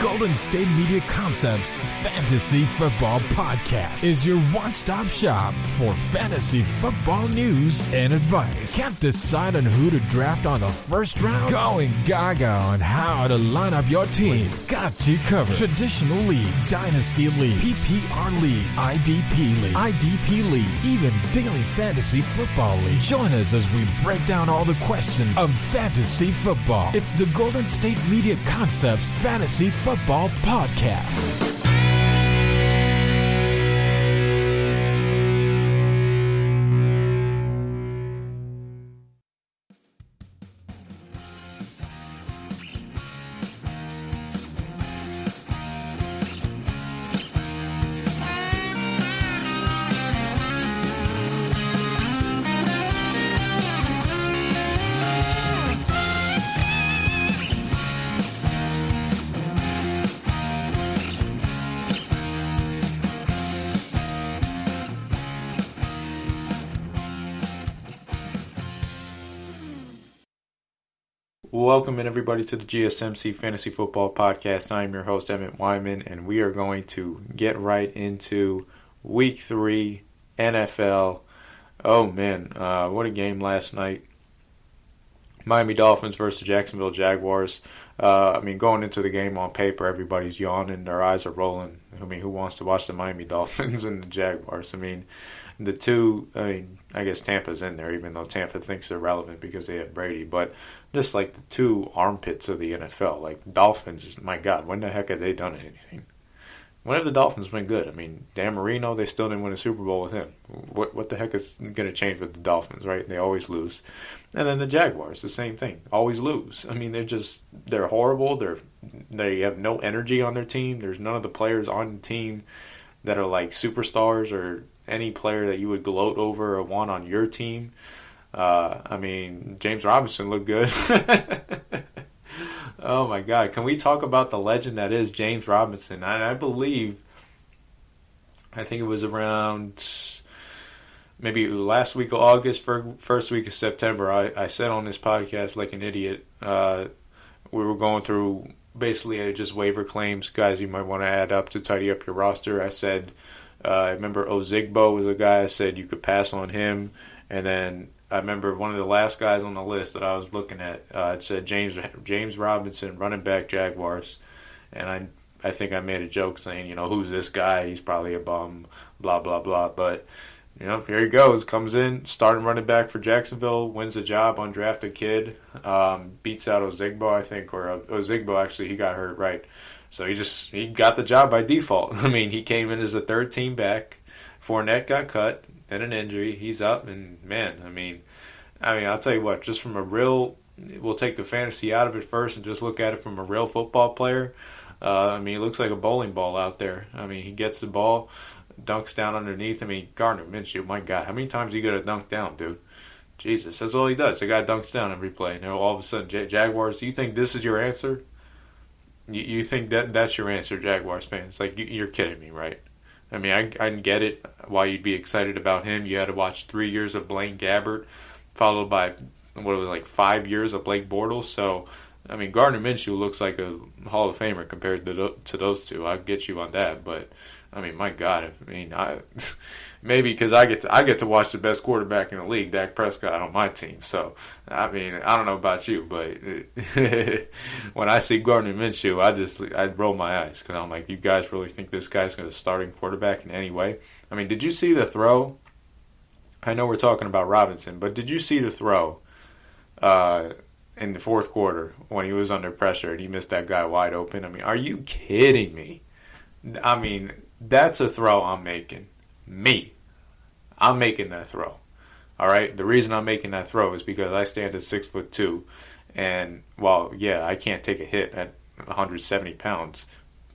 Golden State Media Concepts Fantasy Football Podcast is your one-stop shop for fantasy football news and advice. Can't decide on who to draft on the first round? Going gaga on how to line up your team. Got you covered. Traditional leagues, dynasty league, PPR league, IDP league, even daily fantasy football league. Join us as we break down all the questions of fantasy football. It's the Golden State Media Concepts Fantasy Football Podcast. Welcome in everybody to the GSMC Fantasy Football Podcast. I'm your host Emmet and we are going to get right into Week 3 NFL. Oh man, what a game last night. Miami Dolphins versus Jacksonville Jaguars. Going into the game on paper, everybody's yawning, their eyes are rolling. Who wants to watch the Miami Dolphins and the Jaguars? I guess Tampa's in there, even though Tampa thinks they're relevant because they have Brady. But just like the two armpits of the NFL, like Dolphins, my God, when the heck have they done anything? When have the Dolphins been good? Dan Marino, they still didn't win a Super Bowl with him. What the heck is going to change with the Dolphins, right? They always lose. And then the Jaguars, the same thing, always lose. They're horrible. They have no energy on their team. There's none of the players on the team that are like superstars or any player that you would gloat over or want on your team. James Robinson looked good. Oh my God. Can we talk about the legend that is James Robinson? I think it was around maybe last week of August, first week of September. I said on this podcast like an idiot, we were going through basically just waiver claims, guys you might want to add up to tidy up your roster. I said, I remember Ozigbo was a guy I said you could pass on him. And then I remember one of the last guys on the list that I was looking at, it said James Robinson, running back Jaguars. And I think I made a joke saying, who's this guy? He's probably a bum, blah, blah, blah. But, here he goes. Comes in, starting running back for Jacksonville, wins the job, undrafted kid, beats out Ozigbo, I think, or Ozigbo, actually, he got hurt, right. So he got the job by default. He came in as a third team back. Fournette got cut, then an injury. He's up, and man, I'll tell you what, just from we'll take the fantasy out of it first and just look at it from a real football player. He looks like a bowling ball out there. He gets the ball, dunks down underneath. Gardner Minshew, my God, how many times do you got to dunk down, dude? Jesus, that's all he does. The guy dunks down every play. All of a sudden, Jaguars, you think this is your answer? You think that's your answer, Jaguars fans? You're kidding me, right? I can get it why you'd be excited about him. You had to watch 3 years of Blaine Gabbert, followed by 5 years of Blake Bortles. So, Gardner Minshew looks like a Hall of Famer compared to those two. I'll get you on that, but my God, maybe because I get to watch the best quarterback in the league, Dak Prescott, on my team. So, I don't know about you, but when I see Gardner Minshew, I roll my eyes because I'm like, you guys really think this guy's going to starting quarterback in any way? Did you see the throw? I know we're talking about Robinson, but did you see the throw in the fourth quarter when he was under pressure and he missed that guy wide open? Are you kidding me? That's a throw I'm making. I'm making that throw. All right? The reason I'm making that throw is because I stand at 6'2", and I can't take a hit at 170 pounds.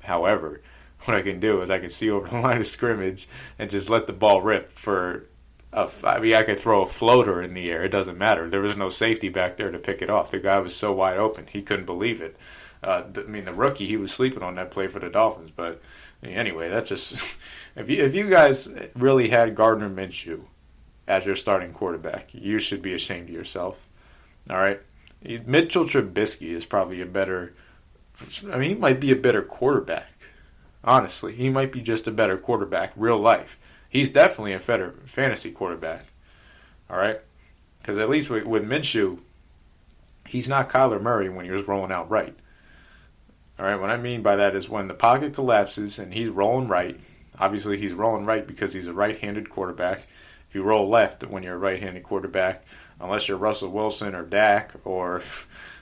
However, what I can do is I can see over the line of scrimmage and just let the ball rip for I could throw a floater in the air. It doesn't matter. There was no safety back there to pick it off. The guy was so wide open. He couldn't believe it. The rookie, he was sleeping on that play for the Dolphins. But anyway, that's just if you guys really had Gardner Minshew as your starting quarterback, you should be ashamed of yourself. All right? Mitchell Trubisky is probably a better I mean, he might be a better quarterback. Honestly, he might be just a better quarterback, real life. He's definitely a better fantasy quarterback. All right? Because at least with Minshew, he's not Kyler Murray when he was rolling out right. All right? What I mean by that is when the pocket collapses and he's rolling right, obviously he's rolling right because he's a right-handed quarterback. If you roll left when you're a right-handed quarterback, unless you're Russell Wilson or Dak or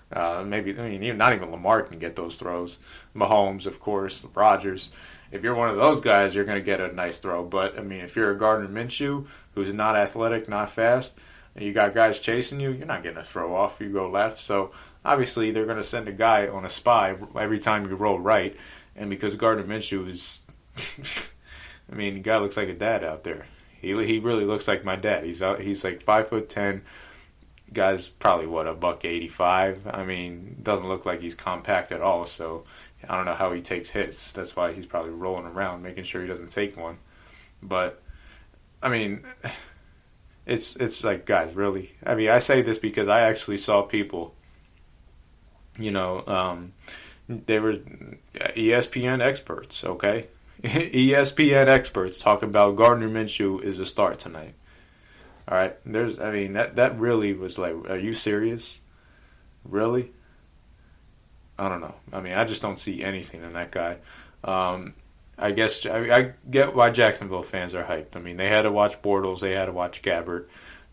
not even Lamar can get those throws. Mahomes, of course, Rodgers. If you're one of those guys, you're going to get a nice throw. But, I mean, if you're a Gardner Minshew who's not athletic, not fast, and you got guys chasing you, you're not getting a throw off. You go left. So, obviously, they're going to send a guy on a spy every time you roll right. And because Gardner Minshew is, I mean, the guy looks like a dad out there. He really looks like my dad. He's like 5'10". Guy's probably $185. I mean, doesn't look like he's compact at all. So I don't know how he takes hits. That's why he's probably rolling around, making sure he doesn't take one. But I mean, it's like, guys, really. I mean, I say this because I actually saw people. They were ESPN experts. Okay, ESPN experts talk about Gardner Minshew is a start tonight. All right, that really was like, are you serious? Really? I don't know. I mean, I just don't see anything in that guy. I guess I get why Jacksonville fans are hyped. I mean, they had to watch Bortles, they had to watch Gabbert.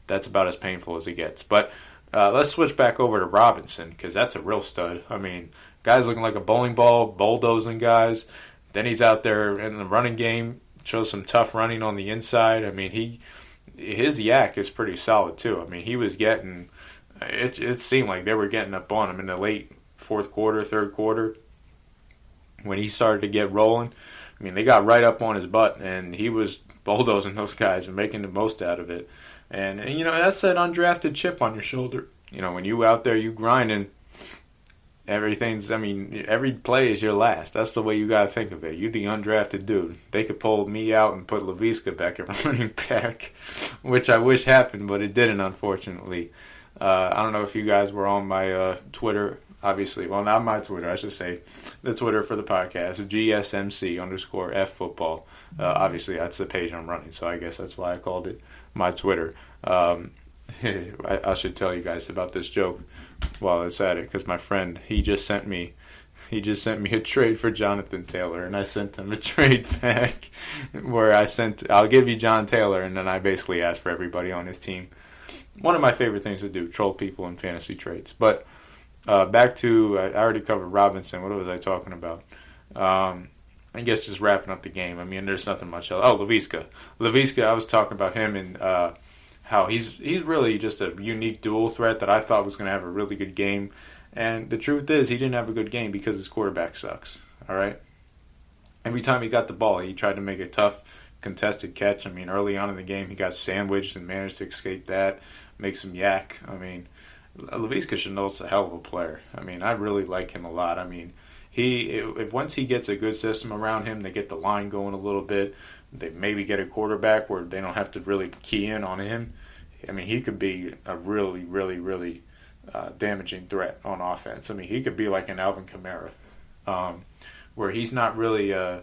That's about as painful as it gets. But let's switch back over to Robinson because that's a real stud. I mean, guy's looking like a bowling ball, bulldozing guys. Then he's out there in the running game, shows some tough running on the inside. I mean, his yak is pretty solid too. I mean, he was getting it seemed like they were getting up on him in the late fourth quarter, third quarter when he started to get rolling. I mean, they got right up on his butt and he was bulldozing those guys and making the most out of it. And that's that undrafted chip on your shoulder. When you out there, you grinding, every play is your last. That's the way you got to think of it. You the undrafted dude. They could pull me out and put Laviska back at running back, which I wish happened, but it didn't, unfortunately. I don't know if you guys were on my Twitter, obviously. Well, not my Twitter, I should say. The Twitter for the podcast, GSMC_F Obviously, that's the page I'm running, so I guess that's why I called it my Twitter. I should tell you guys about this joke while it's at it, because my friend, he just sent me a trade for Jonathan Taylor, and I sent him a trade back where I'll give you John Taylor, and then I basically asked for everybody on his team. One of my favorite things to do, troll people in fantasy trades. But back to, I already covered Robinson. What was I talking about? I guess just wrapping up the game. I mean, there's nothing much else. Oh, Laviska. I was talking about him and how he's really just a unique dual threat that I thought was going to have a really good game. And the truth is, he didn't have a good game because his quarterback sucks. All right? Every time he got the ball, he tried to make a tough, contested catch. I mean, early on in the game, he got sandwiched and managed to escape that, make some yak. I mean, Laviska Shenault's a hell of a player. I mean, I really like him a lot. I mean, if once he gets a good system around him, they get the line going a little bit, they maybe get a quarterback where they don't have to really key in on him. I mean, he could be a really, really, really damaging threat on offense. I mean, he could be like an Alvin Kamara, where he's not really a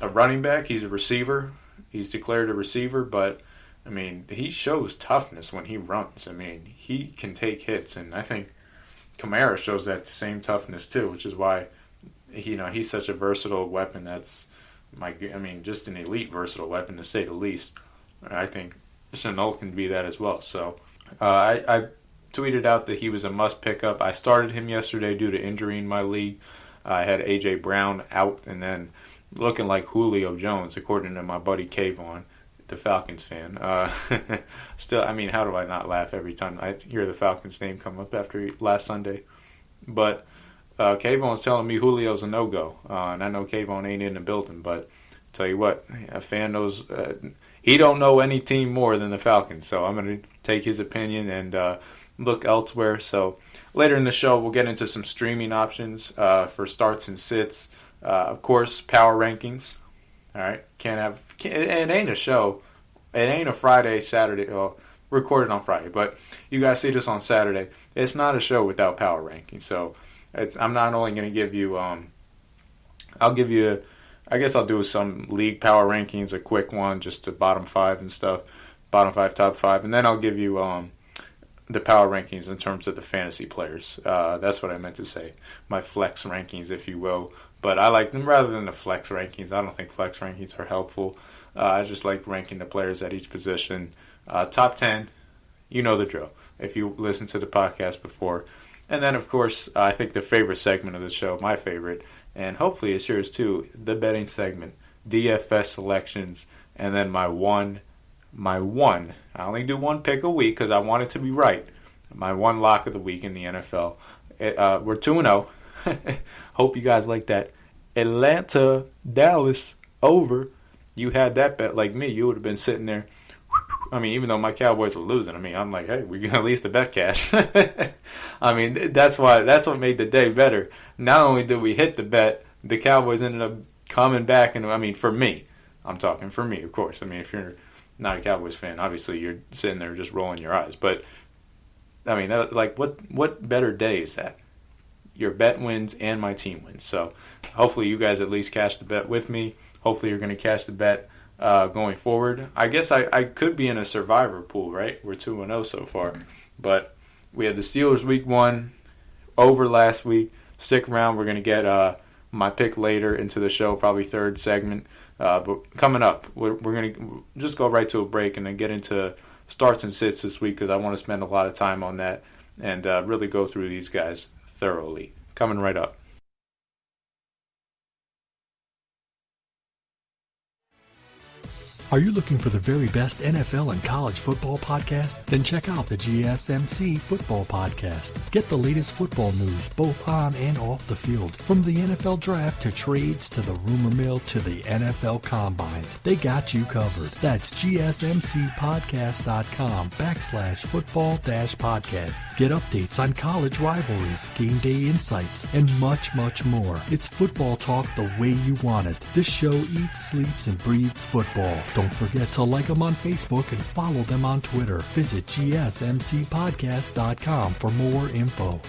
running back. He's a receiver. He's declared a receiver, but, I mean, he shows toughness when he runs. I mean, he can take hits, and I think Kamara shows that same toughness too, which is why he's such a versatile weapon. That's just an elite versatile weapon to say the least. I think Shenault can be that as well. So I tweeted out that he was a must pickup. I started him yesterday due to injury in my league. I had A.J. Brown out and then looking like Julio Jones, according to my buddy Kayvon, the Falcons fan. Still, I mean, how do I not laugh every time I hear the Falcons name come up after last Sunday? But Kayvon's telling me Julio's a no-go. And I know Kayvon ain't in the building, but tell you what, a fan knows he don't know any team more than the Falcons. So I'm going to take his opinion and look elsewhere. So later in the show, we'll get into some streaming options for starts and sits. Of course, power rankings. All right, it ain't a show. It ain't a Friday, Saturday. Well, recorded on Friday, but you guys see this on Saturday. It's not a show without power rankings. So I'm not only going to give you, I'll give you, I guess I'll do some league power rankings, a quick one, just to bottom 5 and stuff, bottom 5, top 5, and then I'll give you the power rankings in terms of the fantasy players. That's what I meant to say, my flex rankings, if you will. But I like them rather than the flex rankings. I don't think flex rankings are helpful. I just like ranking the players at each position. Top 10, you know the drill if you listened to the podcast before. And then, of course, I think the favorite segment of the show, my favorite, and hopefully it's yours too, the betting segment, DFS selections, and then my one, I only do one pick a week because I want it to be right, my one lock of the week in the NFL. We're 2-0. Hope you guys like that. Atlanta, Dallas, over. You had that bet like me, you would have been sitting there. I mean, even though my Cowboys were losing, I'm like, hey, we can at least the bet cash. I mean, that's what made the day better. Not only did we hit the bet, the Cowboys ended up coming back, and I mean, for me, I'm talking for me, of course. I mean, if you're not a Cowboys fan, obviously you're sitting there just rolling your eyes. But I mean, like, what better day is that? Your bet wins and my team wins. So hopefully you guys at least cash the bet with me. Hopefully you're going to cash the bet going forward. I guess I could be in a survivor pool, right? We're 2-0 so far. But we had the Steelers week 1, over last week. Stick around. We're going to get my pick later into the show, probably third segment. But coming up, we're going to just go right to a break and then get into starts and sits this week because I want to spend a lot of time on that and really go through these guys thoroughly. Coming right up. Are you looking for the very best NFL and college football podcast? Then check out the GSMC Football Podcast. Get the latest football news both on and off the field. From the NFL Draft to trades to the rumor mill to the NFL Combines, they got you covered. That's GSMCpodcast.com/football-podcast. Get updates on college rivalries, game day insights, and much, much more. It's football talk the way you want it. This show eats, sleeps, and breathes football. Don't forget to like them on Facebook and follow them on Twitter. Visit GSMCpodcast.com for more info.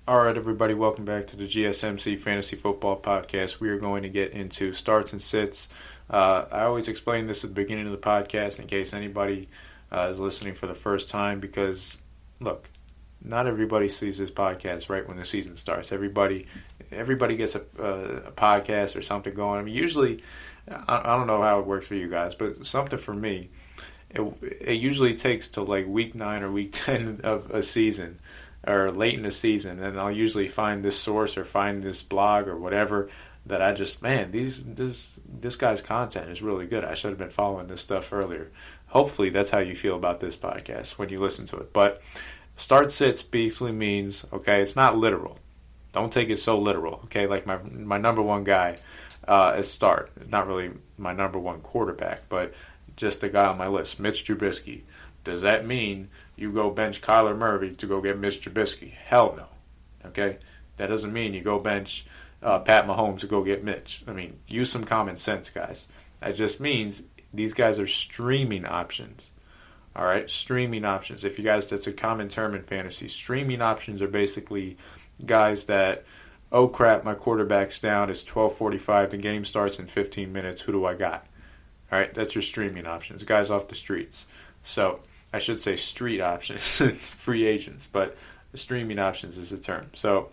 All right, everybody, welcome back to the GSMC Fantasy Football Podcast. We are going to get into starts and sits. I always explain this at the beginning of the podcast in case anybody is listening for the first time because, look, not everybody sees this podcast right when the season starts. Everybody gets a podcast or something going. I mean, usually, I don't know how it works for you guys, but something for me, it usually takes till like week 9 or week 10 of a season or late in the season, and I'll usually find this source or find this blog or whatever that I just, man, this guy's content is really good. I should have been following this stuff earlier. Hopefully that's how you feel about this podcast when you listen to it. But start sits basically means, okay, it's not literal. Don't take it so literal, okay? Like my number one guy is start. Not really my number one quarterback, but just the guy on my list, Mitch Trubisky. Does that mean you go bench Kyler Murray to go get Mitch Trubisky? Hell no. Okay? That doesn't mean you go bench Pat Mahomes to go get Mitch. I mean, use some common sense, guys. That just means these guys are streaming options. All right? Streaming options. If you guys, that's a common term in fantasy. Streaming options are basically guys that, oh crap, my quarterback's down. It's 12:45. The game starts in 15 minutes. Who do I got? All right? That's your streaming options. Guys off the streets. So I should say street options. It's free agents, but streaming options is the term. So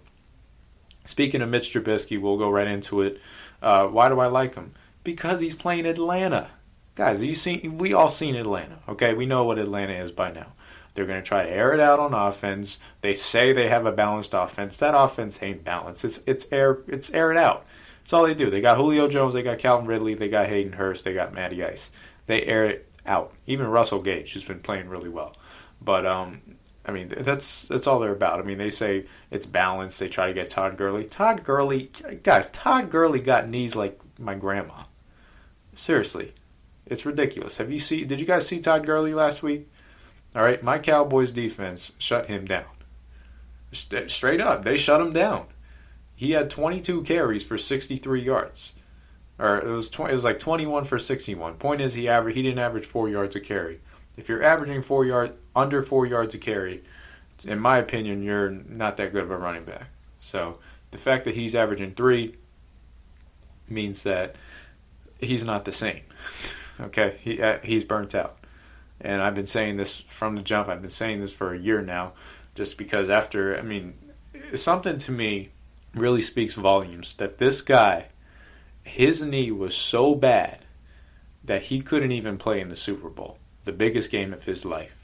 speaking of Mitch Trubisky, we'll go right into it. Why do I like him? Because he's playing Atlanta. Guys, we all seen Atlanta, okay? We know what Atlanta is by now. They're going to try to air it out on offense. They say they have a balanced offense. That offense ain't balanced. It's air it out. That's all they do. They got Julio Jones. They got Calvin Ridley. They got Hayden Hurst. They got Matty Ice. They air it out. Even Russell Gage has been playing really well. But I mean, that's all they're about. I mean, they say it's balanced. They try to get Todd Gurley. Todd Gurley got knees like my grandma. Seriously, it's ridiculous. Did you guys see Todd Gurley last week? All right, my Cowboys defense shut him down. Straight up, they shut him down. He had 22 carries for 63 yards. Or it was like 21 for 61. Point is, he didn't average 4 yards a carry. If you're averaging under 4 yards a carry, in my opinion, you're not that good of a running back. So the fact that he's averaging 3 means that he's not the same. Okay, he's burnt out. And I've been saying this from the jump. I've been saying this for a year now, just because something to me really speaks volumes that this guy, his knee was so bad that he couldn't even play in the Super Bowl, the biggest game of his life.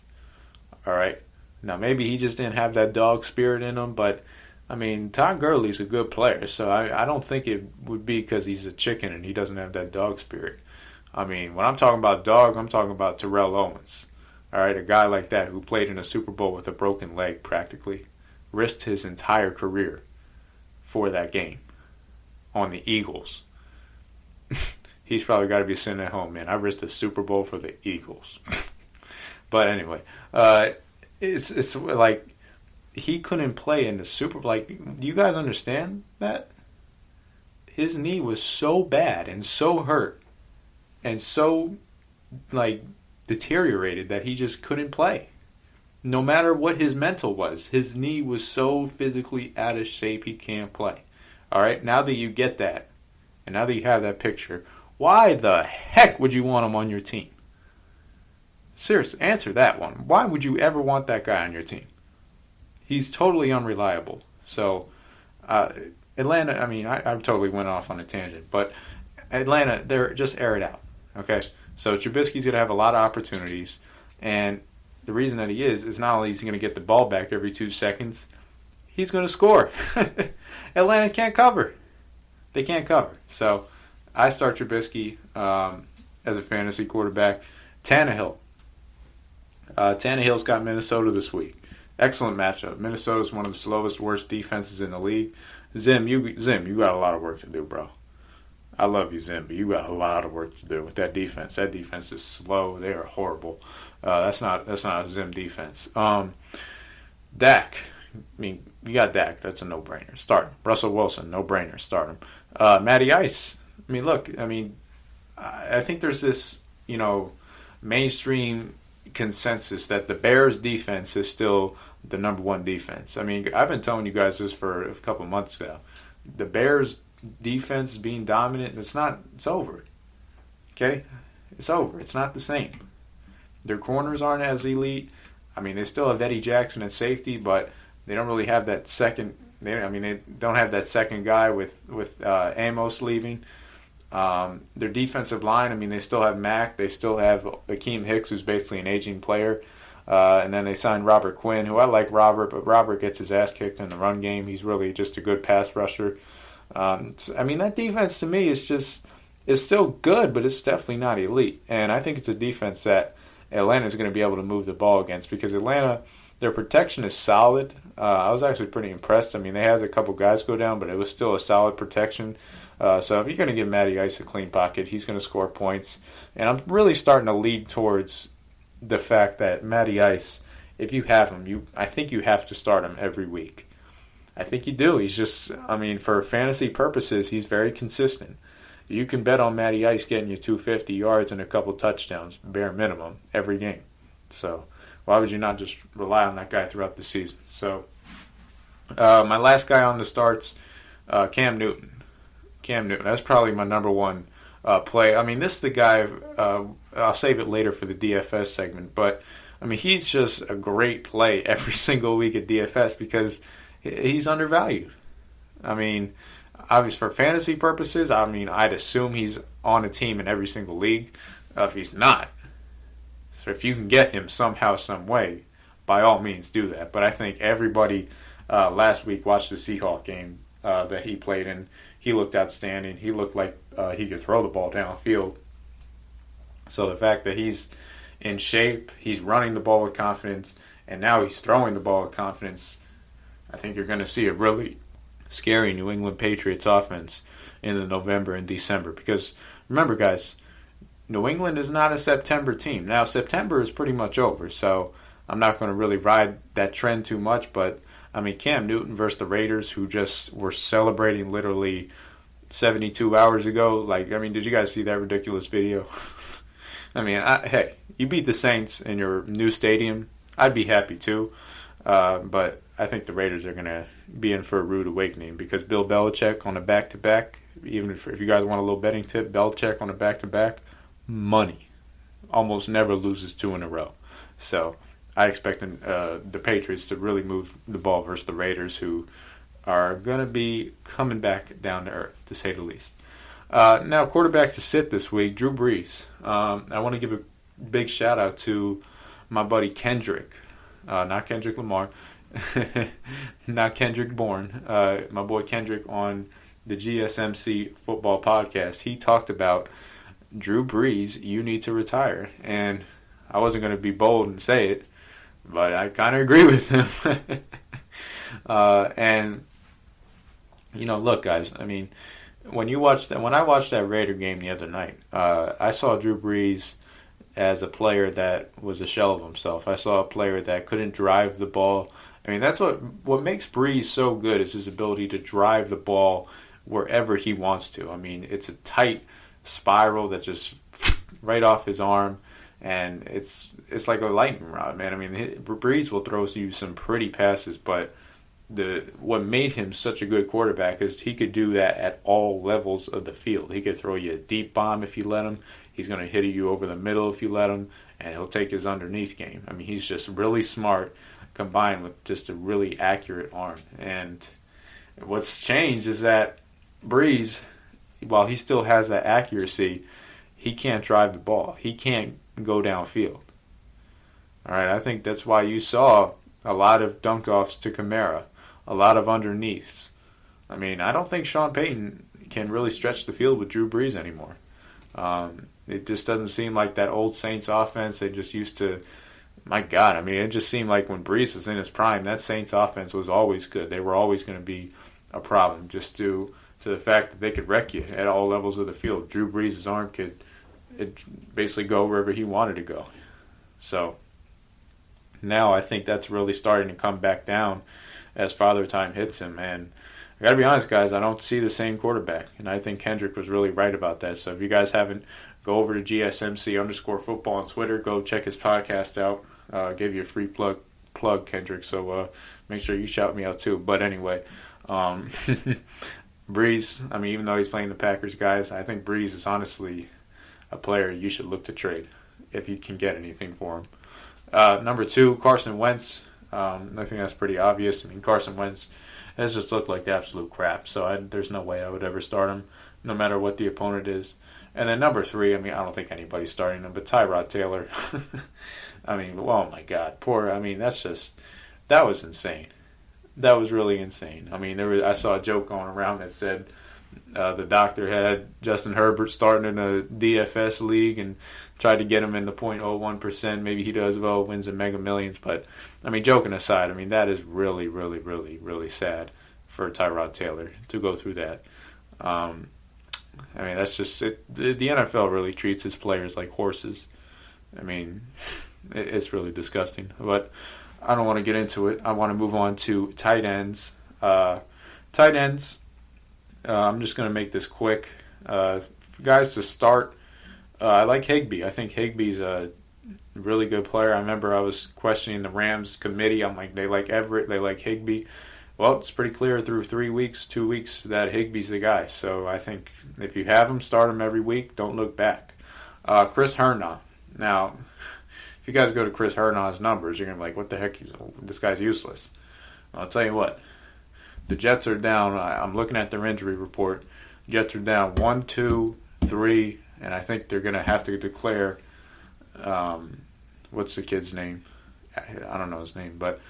All right? Now, maybe he just didn't have that dog spirit in him, but, I mean, Todd Gurley's a good player, so I don't think it would be because he's a chicken and he doesn't have that dog spirit. I mean, when I'm talking about dog, I'm talking about Terrell Owens. All right, a guy like that who played in a Super Bowl with a broken leg practically, risked his entire career for that game on the Eagles. He's probably got to be sitting at home, man. I risked a Super Bowl for the Eagles. But anyway, it's like he couldn't play in the Super Bowl. Like, do you guys understand that? His knee was so bad and so hurt and so, like, deteriorated that he just couldn't play. No matter what his mental was, his knee was so physically out of shape he can't play. All right, now that you get that, and now that you have that picture, why the heck would you want him on your team? Seriously, answer that one. Why would you ever want that guy on your team? He's totally unreliable. So, Atlanta, I mean, I totally went off on a tangent, but Atlanta, they're just air it out. Okay, so Trubisky's going to have a lot of opportunities, and the reason that he is not only is he going to get the ball back every 2 seconds, he's going to score. Atlanta can't cover. They can't cover. So I start Trubisky as a fantasy quarterback. Tannehill. Tannehill's got Minnesota this week. Excellent matchup. Minnesota's one of the slowest, worst defenses in the league. Zim, you got a lot of work to do, bro. I love you, Zim, but you got a lot of work to do with that defense. That defense is slow. They are horrible. That's not a Zim defense. Dak. I mean, you got Dak. That's a no-brainer. Start him. Russell Wilson, no-brainer. Start him. Matty Ice. I mean, look. I mean, I think there's this, mainstream consensus that the Bears' defense is still the number one defense. I mean, I've been telling you guys this for a couple months now. The Bears' defense being dominant, it's over. Okay? It's over. It's not the same. Their corners aren't as elite. I mean, they still have Eddie Jackson at safety, but they don't really have that second. They don't have that second guy with Amos leaving. Their defensive line, I mean, they still have Mack. They still have Akeem Hicks, who's basically an aging player. And then they signed Robert Quinn, who I like Robert, but Robert gets his ass kicked in the run game. He's really just a good pass rusher. I mean, that defense to me is still good, but it's definitely not elite. And I think it's a defense that Atlanta is going to be able to move the ball against because Atlanta, their protection is solid. I was actually pretty impressed. I mean, they had a couple guys go down, but it was still a solid protection. So if you're going to give Matty Ice a clean pocket, he's going to score points. And I'm really starting to lead towards the fact that Matty Ice, if you have him, I think you have to start him every week. I think you do. He's just, I mean, for fantasy purposes, he's very consistent. You can bet on Matty Ice getting you 250 yards and a couple touchdowns, bare minimum, every game. So why would you not just rely on that guy throughout the season? So my last guy on the starts, Cam Newton. Cam Newton. That's probably my number one play. I mean, this is the guy, I'll save it later for the DFS segment, but, I mean, he's just a great play every single week at DFS because he's undervalued. I mean, obviously for fantasy purposes, I mean, I'd assume he's on a team in every single league. If he's not, so if you can get him somehow, some way, by by all means do that. But I think everybody last week watched the Seahawks game that he played in. He looked outstanding. He looked like he could throw the ball downfield. So the fact that he's in shape, he's running the ball with confidence, and now he's throwing the ball with confidence, I think you're going to see a really scary New England Patriots offense in the November and December. Because remember, guys, New England is not a September team. Now, September is pretty much over, so I'm not going to really ride that trend too much. But, I mean, Cam Newton versus the Raiders, who just were celebrating literally 72 hours ago. Like, I mean, did you guys see that ridiculous video? I mean, hey, you beat the Saints in your new stadium. I'd be happy too. But I think the Raiders are going to be in for a rude awakening because Bill Belichick on a back-to-back, even if you guys want a little betting tip, Belichick on a back-to-back, money. Almost never loses 2 in a row. So I expect the Patriots to really move the ball versus the Raiders, who are going to be coming back down to earth, to say the least. Now, quarterback to sit this week, Drew Brees. I want to give a big shout-out to my buddy Kendrick. Not Kendrick Lamar. Not Kendrick Bourne. My boy Kendrick on the GSMC football podcast. He talked about Drew Brees, you need to retire. And I wasn't going to be bold and say it, but I kind of agree with him. And, you know, look, guys, I mean, when I watched that Raider game the other night, I saw Drew Brees as a player that was a shell of himself. I saw a player that couldn't drive the ball. I mean, that's what makes Brees so good is his ability to drive the ball wherever he wants to. I mean, it's a tight spiral that just right off his arm, and it's like a lightning rod, man. I mean, Brees will throw you some pretty passes, but what made him such a good quarterback is he could do that at all levels of the field. He could throw you a deep bomb if you let him. He's going to hit you over the middle if you let him, and he'll take his underneath game. I mean, he's just really smart combined with just a really accurate arm. And what's changed is that Brees, while he still has that accuracy, he can't drive the ball. He can't go downfield. All right, I think that's why you saw a lot of dunk-offs to Kamara, a lot of underneaths. I mean, I don't think Sean Payton can really stretch the field with Drew Brees anymore. It just doesn't seem like that old Saints offense they just used to. My God, I mean, it just seemed like when Brees was in his prime, that Saints offense was always good. They were always going to be a problem just due to the fact that they could wreck you at all levels of the field. Drew Brees' arm could basically go wherever he wanted to go. So now I think that's really starting to come back down as Father Time hits him. And I got to be honest, guys, I don't see the same quarterback. And I think Kendrick was really right about that. So if you guys haven't, go over to GSMC_football on Twitter. Go check his podcast out. Gave you a free plug, Kendrick. So make sure you shout me out too. But anyway, Brees, I mean, even though he's playing the Packers, guys, I think Brees is honestly a player you should look to trade if you can get anything for him. Number 2, Carson Wentz. I think that's pretty obvious. I mean, Carson Wentz has just looked like absolute crap. So there's no way I would ever start him, no matter what the opponent is. And then number 3, I mean, I don't think anybody's starting him, but Tyrod Taylor. I mean, oh my God, that was insane. That was really insane. I mean, I saw a joke going around that said the doctor had Justin Herbert starting in a DFS league and tried to get him in the 0.01%. Maybe he does well, wins in Mega Millions. But, I mean, joking aside, I mean, that is really, really, really, really sad for Tyrod Taylor to go through that. I mean, that's just it. The NFL really treats its players like horses. I mean, it's really disgusting. But I don't want to get into it. I want to move on to tight ends. Tight ends, I'm just going to make this quick. Guys, to start, I like Higbee. I think Higbee's a really good player. I remember I was questioning the Rams committee. I'm like, they like Everett, they like Higbee. Well, it's pretty clear through 2 weeks, that Higbee's the guy. So I think if you have him, start him every week. Don't look back. Chris Herndon. Now, if you guys go to Chris Herndon's numbers, you're going to be like, what the heck? This guy's useless. Well, I'll tell you what. The Jets are down. I'm looking at their injury report. Jets are down 1, 2, 3, and I think they're going to have to declare, what's the kid's name? I don't know his name, but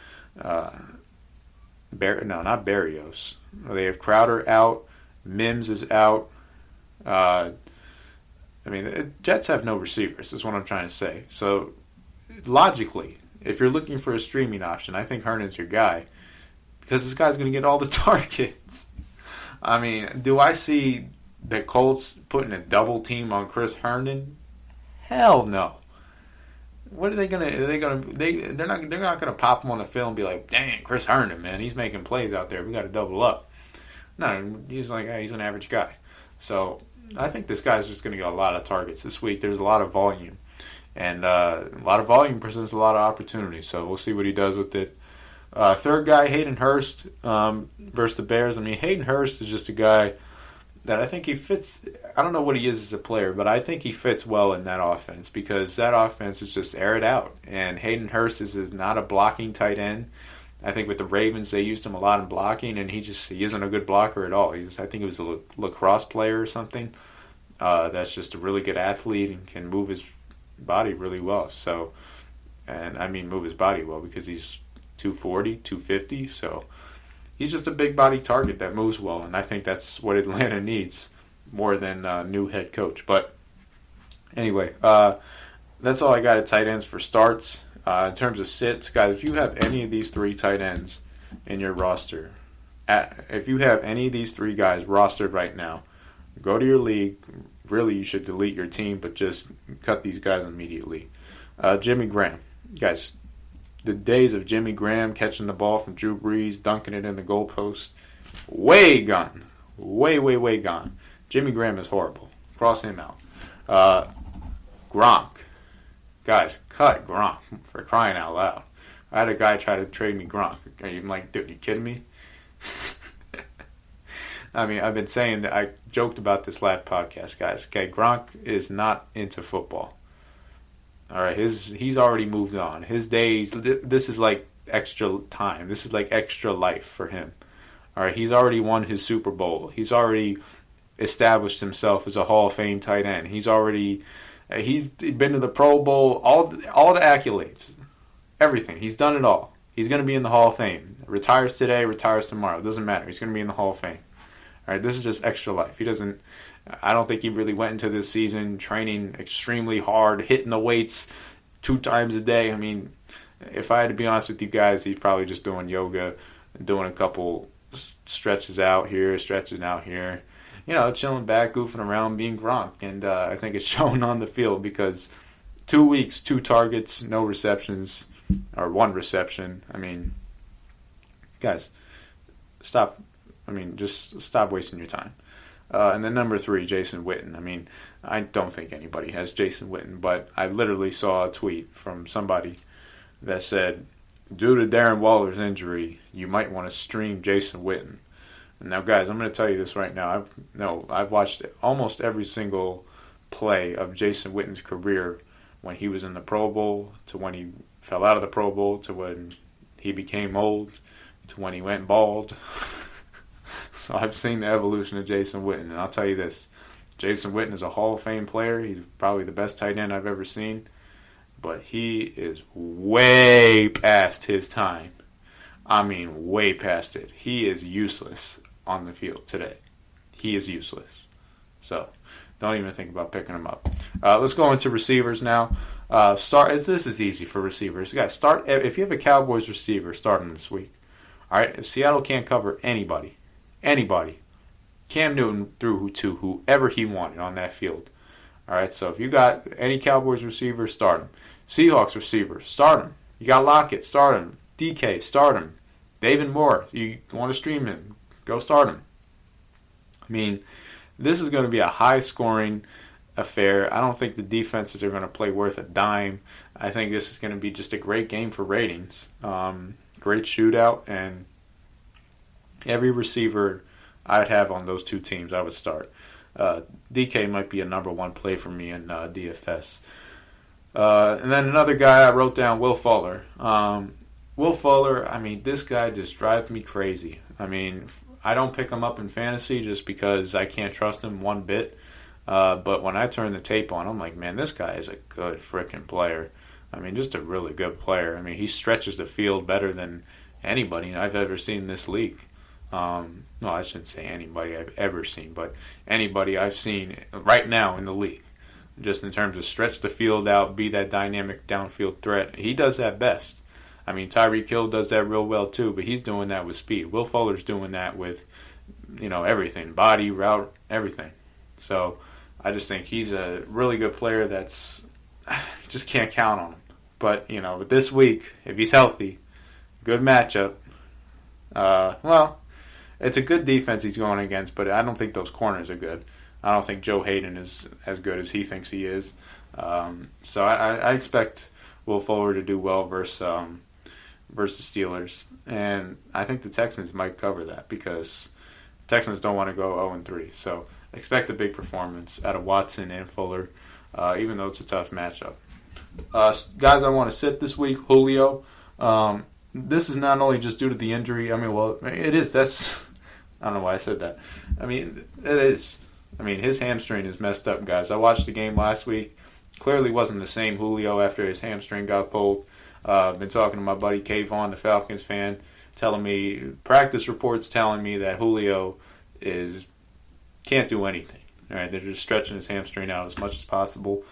not Barrios. They have Crowder out. Mims is out. The Jets have no receivers, is what I'm trying to say. So, logically, if you're looking for a streaming option, I think Herndon's your guy because this guy's going to get all the targets. I mean, do I see the Colts putting a double team on Chris Herndon? Hell no. What are they gonna? They're not gonna pop him on the field and be like, "Dang, Chris Herndon, man, he's making plays out there. We got to double up." No, he's like, hey, he's an average guy. So I think this guy's just gonna get a lot of targets this week. There's a lot of volume, and a lot of volume presents a lot of opportunity. So we'll see what he does with it. Third guy, Hayden Hurst versus the Bears. I mean, Hayden Hurst is just a guy that I think he fits. I don't know what he is as a player, but I think he fits well in that offense because that offense is just air it out. And Hayden Hurst is not a blocking tight end. I think with the Ravens, they used him a lot in blocking, and he isn't a good blocker at all. I think he was a lacrosse player or something. That's just a really good athlete and can move his body really well. So, and I mean move his body well because he's 240, 250, so he's just a big body target that moves well, and I think that's what Atlanta needs more than a new head coach. But anyway, that's all I got at tight ends for starts. In terms of sits, guys, if you have any of these three tight ends in your roster, if you have any of these three guys rostered right now, go to your league. Really, you should delete your team, but just cut these guys immediately. Jimmy Graham. Guys, the days of Jimmy Graham catching the ball from Drew Brees, dunking it in the goalpost, way gone. Way gone. Jimmy Graham is horrible. Cross him out. Gronk. Guys, cut Gronk for crying out loud. I had a guy try to trade me Gronk. I'm like, dude, you kidding me? I mean, I've been saying that. I joked about this last podcast, guys. Okay, Gronk is not into football. All right, he's already moved on. His days, this is like extra time. This is like extra life for him. All right, he's already won his Super Bowl. He's already established himself as a Hall of Fame tight end. He's been to the Pro Bowl, all the accolades, everything. He's done it all. He's going to be in the Hall of Fame. Retires today, retires tomorrow. It doesn't matter. He's going to be in the Hall of Fame. All right, this is just extra life. I don't think he really went into this season training extremely hard, hitting the weights 2 times a day. I mean, if I had to be honest with you guys, he's probably just doing yoga and doing a couple stretches out here, stretches out here. You know, chilling back, goofing around, being Gronk. And I think it's shown on the field because 2 weeks, 2 targets, no receptions, or 1 reception. I mean, guys, stop. Just stop wasting your time. And then number 3, Jason Witten. I mean, I don't think anybody has Jason Witten, but I literally saw a tweet from somebody that said, due to Darren Waller's injury, you might want to stream Jason Witten. And now, guys, I'm going to tell you this right now. I've watched almost every single play of Jason Witten's career when he was in the Pro Bowl, to when he fell out of the Pro Bowl, to when he became old, to when he went bald. So I've seen the evolution of Jason Witten, and I'll tell you this. Jason Witten is a Hall of Fame player. He's probably the best tight end I've ever seen. But he is way past his time. I mean, way past it. He is useless on the field today. He is useless. So don't even think about picking him up. Let's go into receivers now. This is easy for receivers. Guys, start if you have a Cowboys receiver, start him this week. All right, Seattle can't cover anybody. Cam Newton threw to whoever he wanted on that field. All right, so if you got any Cowboys receiver, start him. Seahawks receiver, start him. You got Lockett, start him. DK, start him. David Moore, you want to stream him, go start him. I mean, this is going to be a high-scoring affair. I don't think the defenses are going to play worth a dime. I think this is going to be just a great game for ratings. Great shootout, and every receiver I'd have on those 2 teams I would start. DK might be a number 1 play for me in DFS. And then another guy I wrote down, Will Fuller. Will Fuller, I mean, this guy just drives me crazy. I mean, I don't pick him up in fantasy just because I can't trust him one bit. But when I turn the tape on, I'm like, man, this guy is a good freaking player. I mean, just a really good player. I mean, he stretches the field better than anybody I've ever seen in this league. No, I shouldn't say anybody I've ever seen, but anybody I've seen right now in the league. Just in terms of stretch the field out, be that dynamic downfield threat. He does that best. I mean, Tyreek Hill does that real well too, but he's doing that with speed. Will Fuller's doing that with, everything. Body, route, everything. So I just think he's a really good player that's just can't count on him. But, but this week, if he's healthy, good matchup. It's a good defense he's going against, but I don't think those corners are good. I don't think Joe Hayden is as good as he thinks he is. So I expect Will Fuller to do well versus the Steelers. And I think the Texans might cover that because the Texans don't want to go 0-3. So expect a big performance out of Watson and Fuller, even though it's a tough matchup. Guys I want to sit this week, Julio. This is not only just due to the injury. I mean, well, it is. I don't know why I said that. I mean, it is. I mean, his hamstring is messed up, guys. I watched the game last week. Clearly wasn't the same Julio after his hamstring got pulled. I've been talking to my buddy Kay Vaughn, the Falcons fan, telling me, practice reports telling me that Julio can't do anything. All right, they're just stretching his hamstring out as much as possible.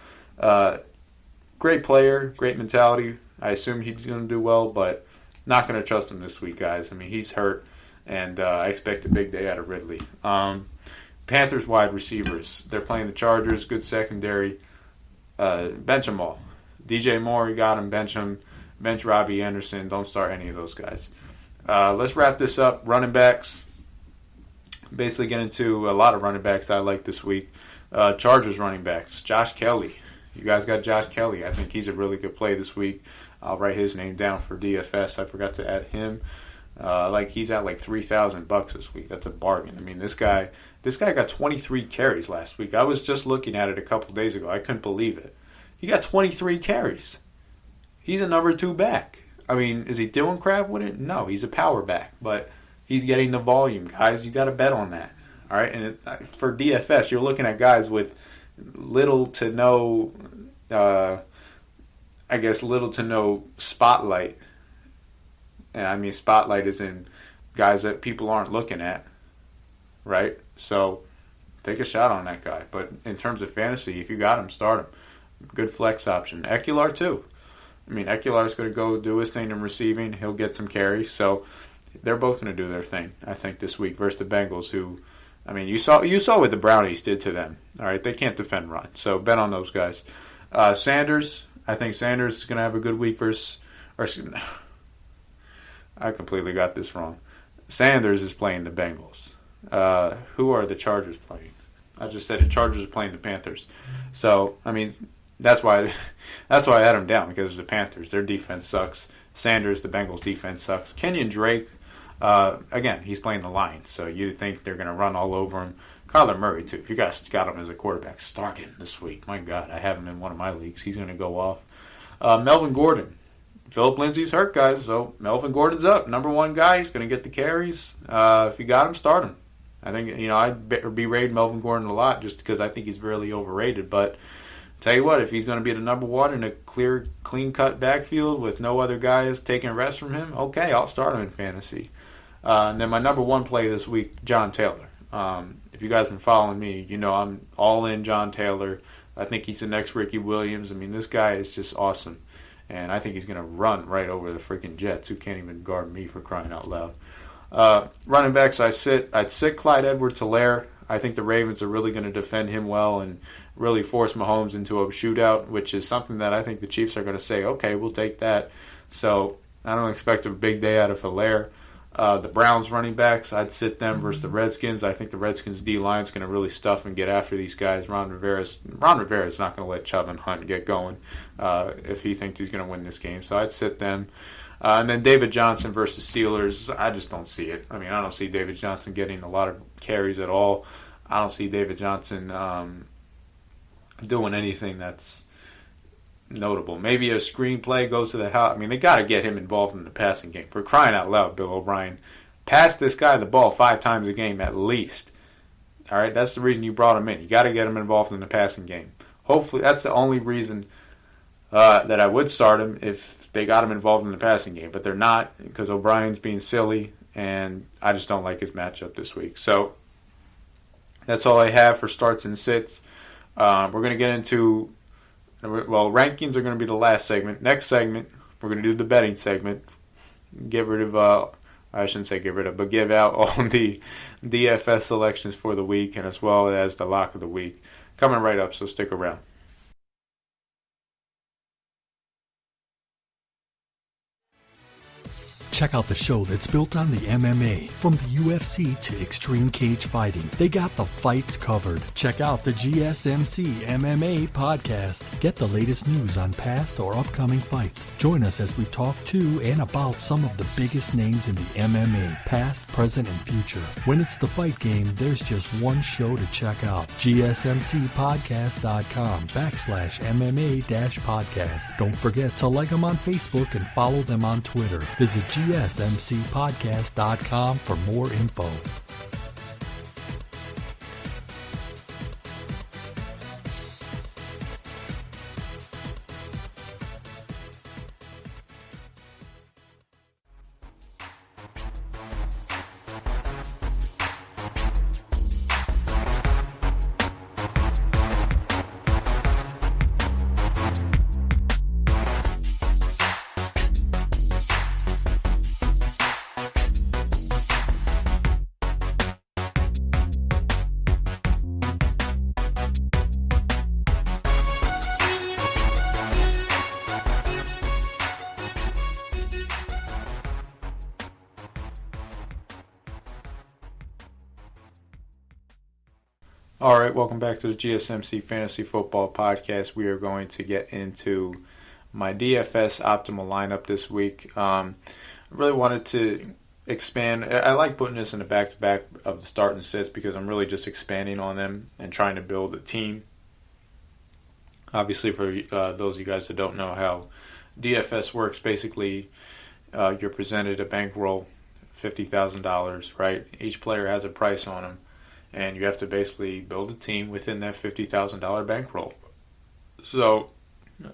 Great player, great mentality. I assume he's going to do well, but not going to trust him this week, guys. I mean, he's hurt, and I expect a big day out of Ridley. Panthers wide receivers. They're playing the Chargers, good secondary. Bench them all. DJ Moore, you got him, bench him. Bench Robbie Anderson. Don't start any of those guys. Let's wrap this up. Running backs. Basically get into a lot of running backs I like this week. Chargers running backs. Josh Kelly. You guys got Josh Kelly. I think he's a really good play this week. I'll write his name down for DFS. I forgot to add him. He's at like $3,000 this week. That's a bargain. I mean, this guy got 23 carries last week. I was just looking at it a couple days ago. I couldn't believe it. He got 23 carries. He's a number 2 back. I mean, is he doing crap with it? No, he's a power back, but he's getting the volume, guys. You got to bet on that. All right, and for DFS, you're looking at guys with little to no spotlight. And I mean, spotlight is in guys that people aren't looking at, right? So take a shot on that guy. But in terms of fantasy, if you got him, start him. Good flex option. Ekeler, too. I mean, Ekeler's going to go do his thing in receiving. He'll get some carries. So they're both going to do their thing, I think, this week versus the Bengals, who, I mean, you saw what the Brownies did to them. All right, they can't defend run. So bet on those guys. Sanders, I think Sanders is going to have a good week versus I completely got this wrong. Sanders is playing the Bengals. Who are the Chargers playing? I just said the Chargers are playing the Panthers. So, I mean, that's why I had them down, because the Panthers, their defense sucks. Sanders, the Bengals defense sucks. Kenyon Drake, again, he's playing the Lions, so you'd think they're going to run all over him. Kyler Murray, too. If you guys got him as a quarterback, start him this week. My God, I have him in one of my leagues. He's going to go off. Melvin Gordon. Philip Lindsay's hurt, guys, so Melvin Gordon's up. Number 1 guy. He's going to get the carries. If you got him, start him. I think, I'd berate Melvin Gordon a lot just because I think he's really overrated. But tell you what, if he's going to be the number 1 in a clear, clean-cut backfield with no other guys taking rests from him, okay, I'll start him in fantasy. And then my number 1 play this week, John Taylor. If you guys have been following me, I'm all in John Taylor. I think he's the next Ricky Williams. I mean, this guy is just awesome. And I think he's going to run right over the freaking Jets, who can't even guard me, for crying out loud. Running backs, I'd sit Clyde Edwards-Helaire. I think the Ravens are really going to defend him well and really force Mahomes into a shootout, which is something that I think the Chiefs are going to say, okay, we'll take that. So I don't expect a big day out of Helaire. The Browns running backs, I'd sit them versus the Redskins. I think the Redskins D-line is going to really stuff and get after these guys. Ron Rivera's not going to let Chubb and Hunt get going if he thinks he's going to win this game. So I'd sit them. And then David Johnson versus Steelers, I just don't see it. I mean, I don't see David Johnson getting a lot of carries at all. I don't see David Johnson doing anything that's notable. Maybe a screenplay goes to the house. I mean, they got to get him involved in the passing game. For crying out loud, Bill O'Brien. Pass this guy the ball 5 times a game at least. All right, that's the reason you brought him in. You got to get him involved in the passing game. Hopefully, that's the only reason. that I would start him if they got him involved in the passing game. But they're not, because O'Brien's being silly, and I just don't like his matchup this week. So that's all I have for starts and sits. We're going to get into, rankings are going to be the last segment. Next segment, we're going to do the betting segment. Get rid of, I shouldn't say get rid of, but give out all the DFS selections for the week, and as well as the lock of the week. Coming right up, so stick around. Check out the show that's built on the MMA. From the UFC to extreme cage fighting, they got the fights covered. Check out the GSMC MMA podcast. Get the latest news on past or upcoming fights. Join us as we talk to and about some of the biggest names in the MMA, past, present, and future. When it's the fight game, there's just one show to check out. GSMCpodcast.com/MMA-podcast. Don't forget to like them on Facebook and follow them on Twitter. Visit GSMCpodcast.com for more info. All right, welcome back to the GSMC Fantasy Football Podcast. We are going to get into my DFS optimal lineup this week. I really wanted to expand. I like putting this in the back-to-back of the start and sits because I'm really just expanding on them and trying to build a team. Obviously, for those of you guys that don't know how DFS works, basically you're presented a bankroll, $50,000, right? Each player has a price on them. And you have to basically build a team within that $50,000 bankroll. So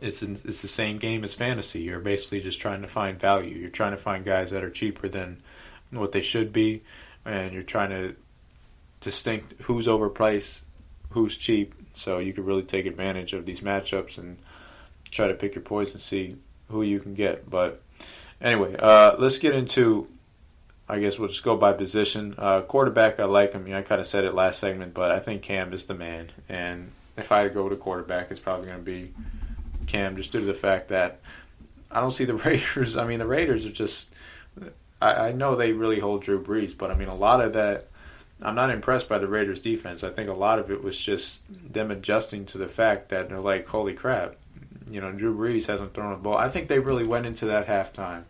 it's the same game as fantasy. You're basically just trying to find value. You're trying to find guys that are cheaper than what they should be, and you're trying to distinct who's overpriced, who's cheap. So you can really take advantage of these matchups and try to pick your poison, see who you can get. But anyway, let's get into. I guess we'll just go by position. Quarterback, I like him. I kind of said it last segment, but I think Cam is the man. And if I had to go to quarterback, it's probably going to be Cam, just due to the fact that I don't see the Raiders. I mean, the Raiders are just – I know they really hold Drew Brees, but, I mean, a lot of that – I'm not impressed by the Raiders' defense. I think a lot of it was just them adjusting to the fact that they're like, holy crap, Drew Brees hasn't thrown a ball. I think they really went into that halftime.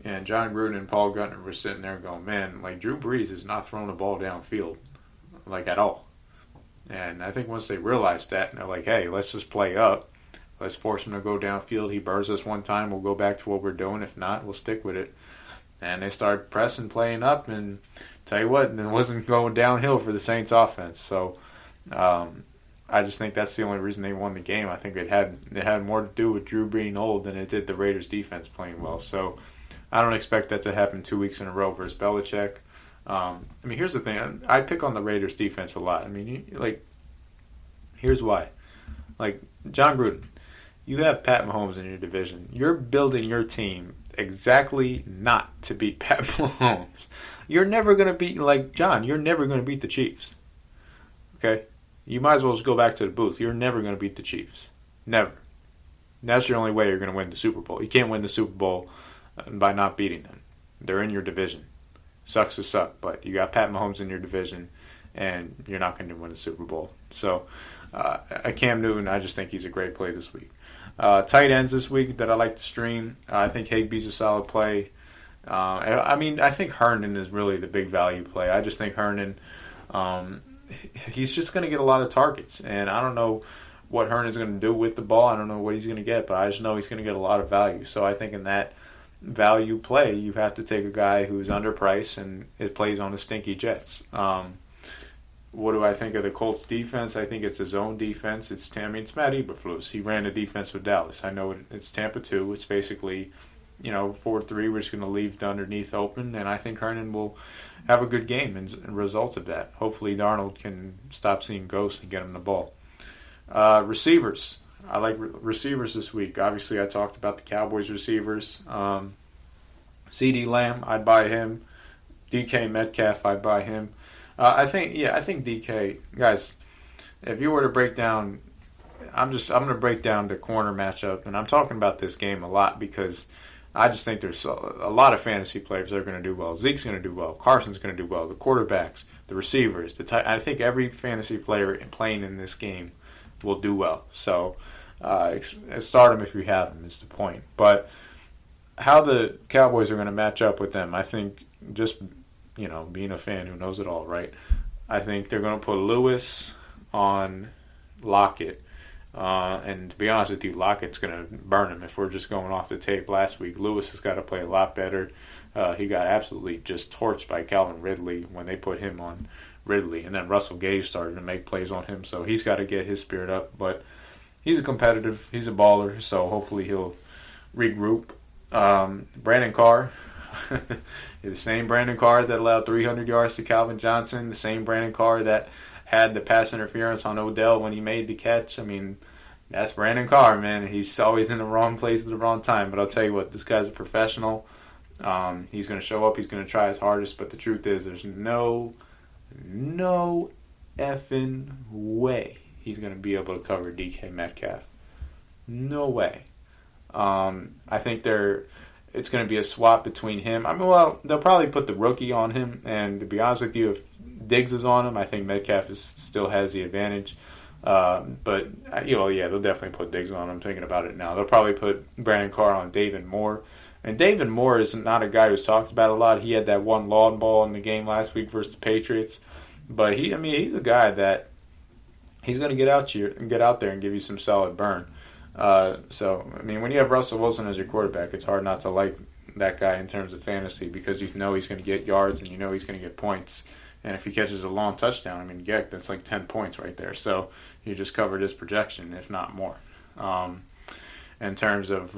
And John Gruden and Paul Gunther were sitting there going, man, like Drew Brees is not throwing the ball downfield, like at all. And I think once they realized that, and they're like, hey, let's just play up. Let's force him to go downfield. He burrs us one time, we'll go back to what we're doing. If not, we'll stick with it. And they started pressing, playing up, and tell you what, and it wasn't going downhill for the Saints offense. So I just think that's the only reason they won the game. I think it had more to do with Drew being old than it did the Raiders' defense playing well. So I don't expect that to happen 2 weeks in a row versus Belichick. I mean, here's the thing. I pick on the Raiders' defense a lot. I mean, here's why. Like, John Gruden, you have Pat Mahomes in your division. You're building your team exactly not to beat Pat Mahomes. You're never going to beat, like, John, you're never going to beat the Chiefs. Okay? You might as well just go back to the booth. You're never going to beat the Chiefs. Never. And that's your only way you're going to win the Super Bowl. You can't win the Super Bowl by not beating them. They're in your division. Sucks to suck, but you got Pat Mahomes in your division, and you're not going to win the Super Bowl. So, Cam Newton, I just think he's a great play this week. Tight ends this week that I like to stream. I think Higbee's a solid play. I think Herndon is really the big value play. I just think Herndon, he's just going to get a lot of targets, and I don't know what Herndon's going to do with the ball. I don't know what he's going to get, but I just know he's going to get a lot of value. So I think in that value play, you have to take a guy who's underpriced and it plays on the stinky Jets. What do I think of the Colts defense? I think it's a zone defense. It's Matt Eberflus. He ran the defense with Dallas. I know it's Tampa 2. It's basically, 4-3. We're just going to leave the underneath open, and I think Herndon will have a good game as a result of that. Hopefully Darnold can stop seeing ghosts and get him the ball. Receivers. I like receivers this week. Obviously, I talked about the Cowboys receivers. CeeDee Lamb, I'd buy him. DK Metcalf, I'd buy him. I think DK, guys, if you were to break down, I'm going to break down the corner matchup, and I'm talking about this game a lot because I just think there's a lot of fantasy players that are going to do well. Zeke's going to do well. Carson's going to do well. The quarterbacks, the receivers, I think every fantasy player playing in this game will do well. So start them if you have them is the point. But how the Cowboys are going to match up with them, I think just being a fan who knows it all, right? I think they're going to put Lewis on Lockett. And to be honest with you, Lockett's going to burn him if we're just going off the tape last week. Lewis has got to play a lot better. He got absolutely just torched by Calvin Ridley when they put him on Ridley. And then Russell Gage started to make plays on him, so he's got to get his spirit up. But he's a baller, so hopefully he'll regroup. Brandon Carr. The same Brandon Carr that allowed 300 yards to Calvin Johnson, the same Brandon Carr that had the pass interference on Odell when he made the catch. I mean, that's Brandon Carr, man. He's always in the wrong place at the wrong time. But I'll tell you what, this guy's a professional. He's going to show up. He's going to try his hardest. But the truth is, there's no effing way he's going to be able to cover DK Metcalf. No way. I think it's going to be a swap between him. They'll probably put the rookie on him, and to be honest with you, if Diggs is on him, I think Metcalf still has the advantage. But they'll definitely put Diggs on him. I'm thinking about it now. They'll probably put Brandon Carr on David Moore. And David Moore is not a guy who's talked about a lot. He had that one lawn ball in the game last week versus the Patriots. But he's a guy that he's going to get out there and give you some solid burn. When you have Russell Wilson as your quarterback, it's hard not to like that guy in terms of fantasy because you know he's going to get yards and you know he's going to get points. And if he catches a long touchdown, that's like 10 points right there. So you just covered his projection, if not more. In terms of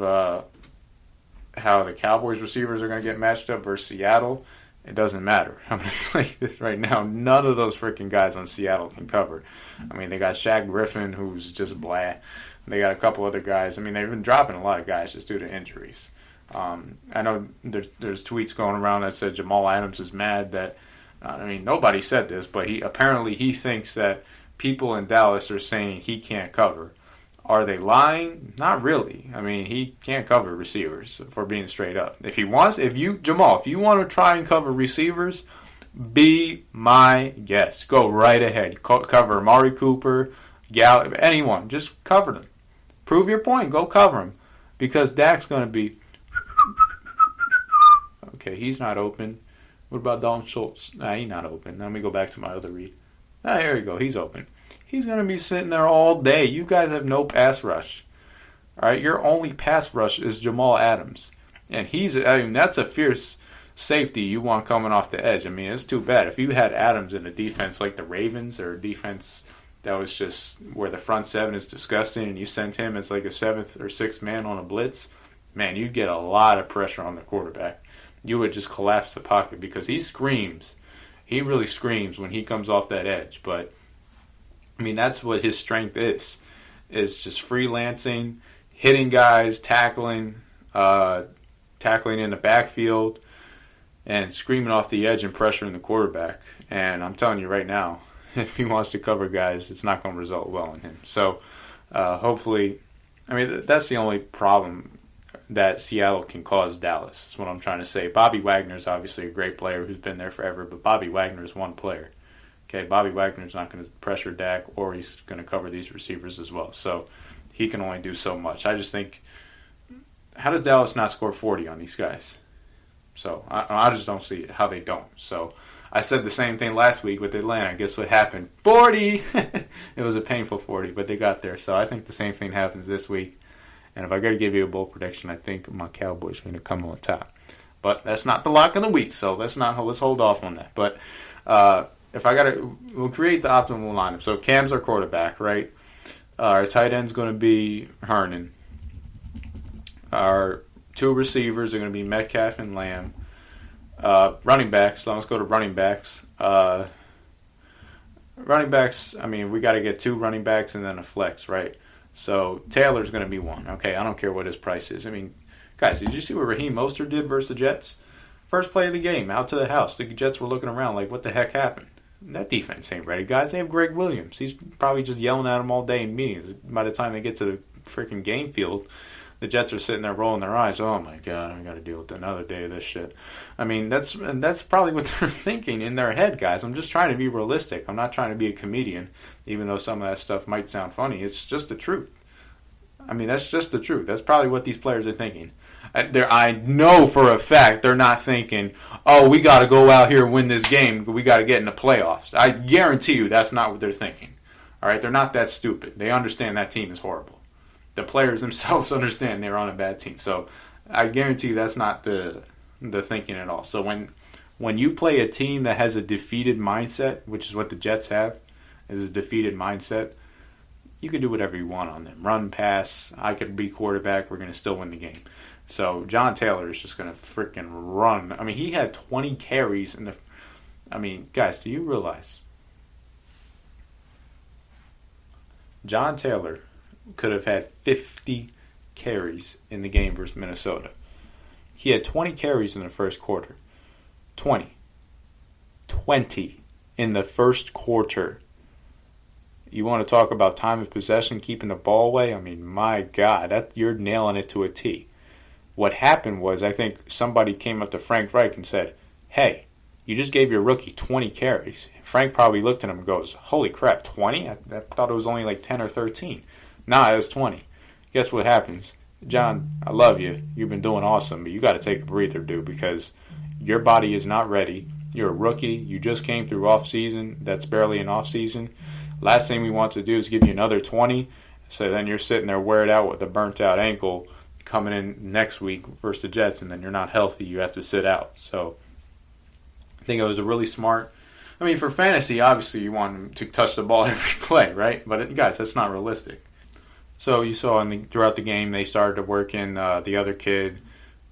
how the Cowboys receivers are going to get matched up versus Seattle, it doesn't matter. I'm going to tell you this right now. None of those freaking guys on Seattle can cover. They got Shaq Griffin, who's just blah. They got a couple other guys. They've been dropping a lot of guys just due to injuries. I know there's tweets going around that said Jamal Adams is mad that, nobody said this, but he thinks that people in Dallas are saying he can't cover. Are they lying? Not really. He can't cover receivers, for being straight up. If you want to try and cover receivers, be my guest. Go right ahead. Cover Amari Cooper, anyone. Just cover them. Prove your point. Go cover him. Because Dak's going to be... Okay, he's not open. What about Dalton Schultz? Nah, he's not open. Let me go back to my other read. Here we go. He's open. He's going to be sitting there all day. You guys have no pass rush. All right, your only pass rush is Jamal Adams. And that's a fierce safety you want coming off the edge. It's too bad. If you had Adams in a defense like the Ravens or a defense that was just where the front seven is disgusting and you sent him as like a seventh or sixth man on a blitz, man, you'd get a lot of pressure on the quarterback. You would just collapse the pocket because he screams. He really screams when he comes off that edge. But, that's what his strength is just freelancing, hitting guys, tackling in the backfield, and screaming off the edge and pressuring the quarterback. And I'm telling you right now, if he wants to cover guys, it's not going to result well in him. So, hopefully, that's the only problem that Seattle can cause Dallas. That's what I'm trying to say. Bobby Wagner is obviously a great player who's been there forever, but Bobby Wagner is one player. Okay, Bobby Wagner's not going to pressure Dak, or he's going to cover these receivers as well. So he can only do so much. I just think, how does Dallas not score 40 on these guys? So I just don't see how they don't. So I said the same thing last week with Atlanta. Guess what happened? 40! It was a painful 40, but they got there. So I think the same thing happens this week. And if I got to give you a bold prediction, I think my Cowboys are going to come on top. But that's not the lock of the week, so let's hold off on that. But we'll create the optimal lineup. So Cam's our quarterback, right? Our tight end's going to be Hernan. Our two receivers are going to be Metcalf and Lamb. Running backs. Let's go to running backs. Running backs, I mean, we got to get two running backs and then a flex, right? So Taylor's going to be one. Okay, I don't care what his price is. I mean, guys, did you see what Raheem Mostert did versus the Jets? First play of the game, out to the house. The Jets were looking around like, what the heck happened? That defense ain't ready, guys. They have Greg Williams. He's probably just yelling at them all day in meetings. By the time they get to the freaking game field, the Jets are sitting there rolling their eyes. Oh, my God, I got to deal with another day of this shit. I mean, that's probably what they're thinking in their head, guys. I'm just trying to be realistic. I'm not trying to be a comedian, even though some of that stuff might sound funny. It's just the truth. I mean, that's just the truth. That's probably what these players are thinking. I know for a fact they're not thinking, oh, we got to go out here and win this game. We got to get in the playoffs. I guarantee you that's not what they're thinking. All right, they're not that stupid. They understand that team is horrible. The players themselves understand they're on a bad team. So I guarantee you that's not the thinking at all. So when you play a team that has a defeated mindset, which is what the Jets have, is a defeated mindset, you can do whatever you want on them. Run, pass, I could be quarterback, we're going to still win the game. So John Taylor is just going to freaking run. I mean, he had 20 carries in the... I mean, guys, do you realize John Taylor could have had 50 carries in the game versus Minnesota? He had 20 carries in the first quarter. 20 in the first quarter. You want to talk about time of possession, keeping the ball away? I mean, my God, you're nailing it to a T. What happened was, I think somebody came up to Frank Reich and said, hey, you just gave your rookie 20 carries. Frank probably looked at him and goes, holy crap, 20? I thought it was only like 10 or 13. Nah, it was 20. Guess what happens? John, I love you. You've been doing awesome, but you got to take a breather, dude, because your body is not ready. You're a rookie. You just came through off-season. That's barely an off-season. Last thing we want to do is give you another 20, so then you're sitting there weared out with a burnt-out ankle coming in next week versus the Jets, and then you're not healthy. You have to sit out. So I think it was a really smart. I mean, for fantasy, obviously you want him to touch the ball every play, right? But guys, that's not realistic. So you saw throughout the game they started to work in the other kid,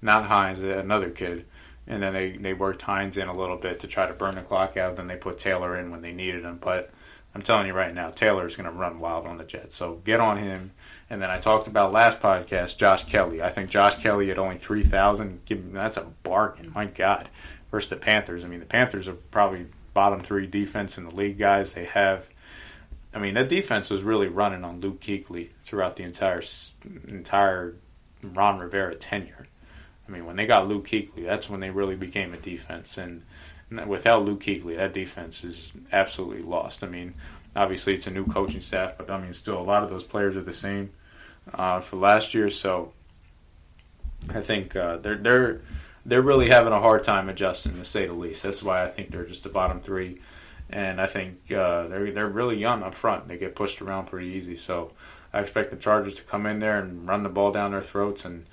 not Hines, another kid, and then they worked Hines in a little bit to try to burn the clock out. Then they put Taylor in when they needed him. But I'm telling you right now, Taylor's going to run wild on the Jets. So get on him. And then I talked about last podcast, Josh Kelly. I think Josh Kelly at only 3,000, that's a bargain. My God. Versus the Panthers. I mean, the Panthers are probably bottom 3 defense in the league, guys. They have, I mean, that defense was really running on Luke Kuechly throughout the entire Ron Rivera tenure. I mean, when they got Luke Kuechly, that's when they really became a defense. And without Luke Kuechly, that defense is absolutely lost. I mean, obviously it's a new coaching staff, but I mean, still a lot of those players are the same for last year. So I think they're really having a hard time adjusting, to say the least. That's why I think they're just the bottom 3. And I think they're really young up front. They get pushed around pretty easy. So I expect the Chargers to come in there and run the ball down their throats. And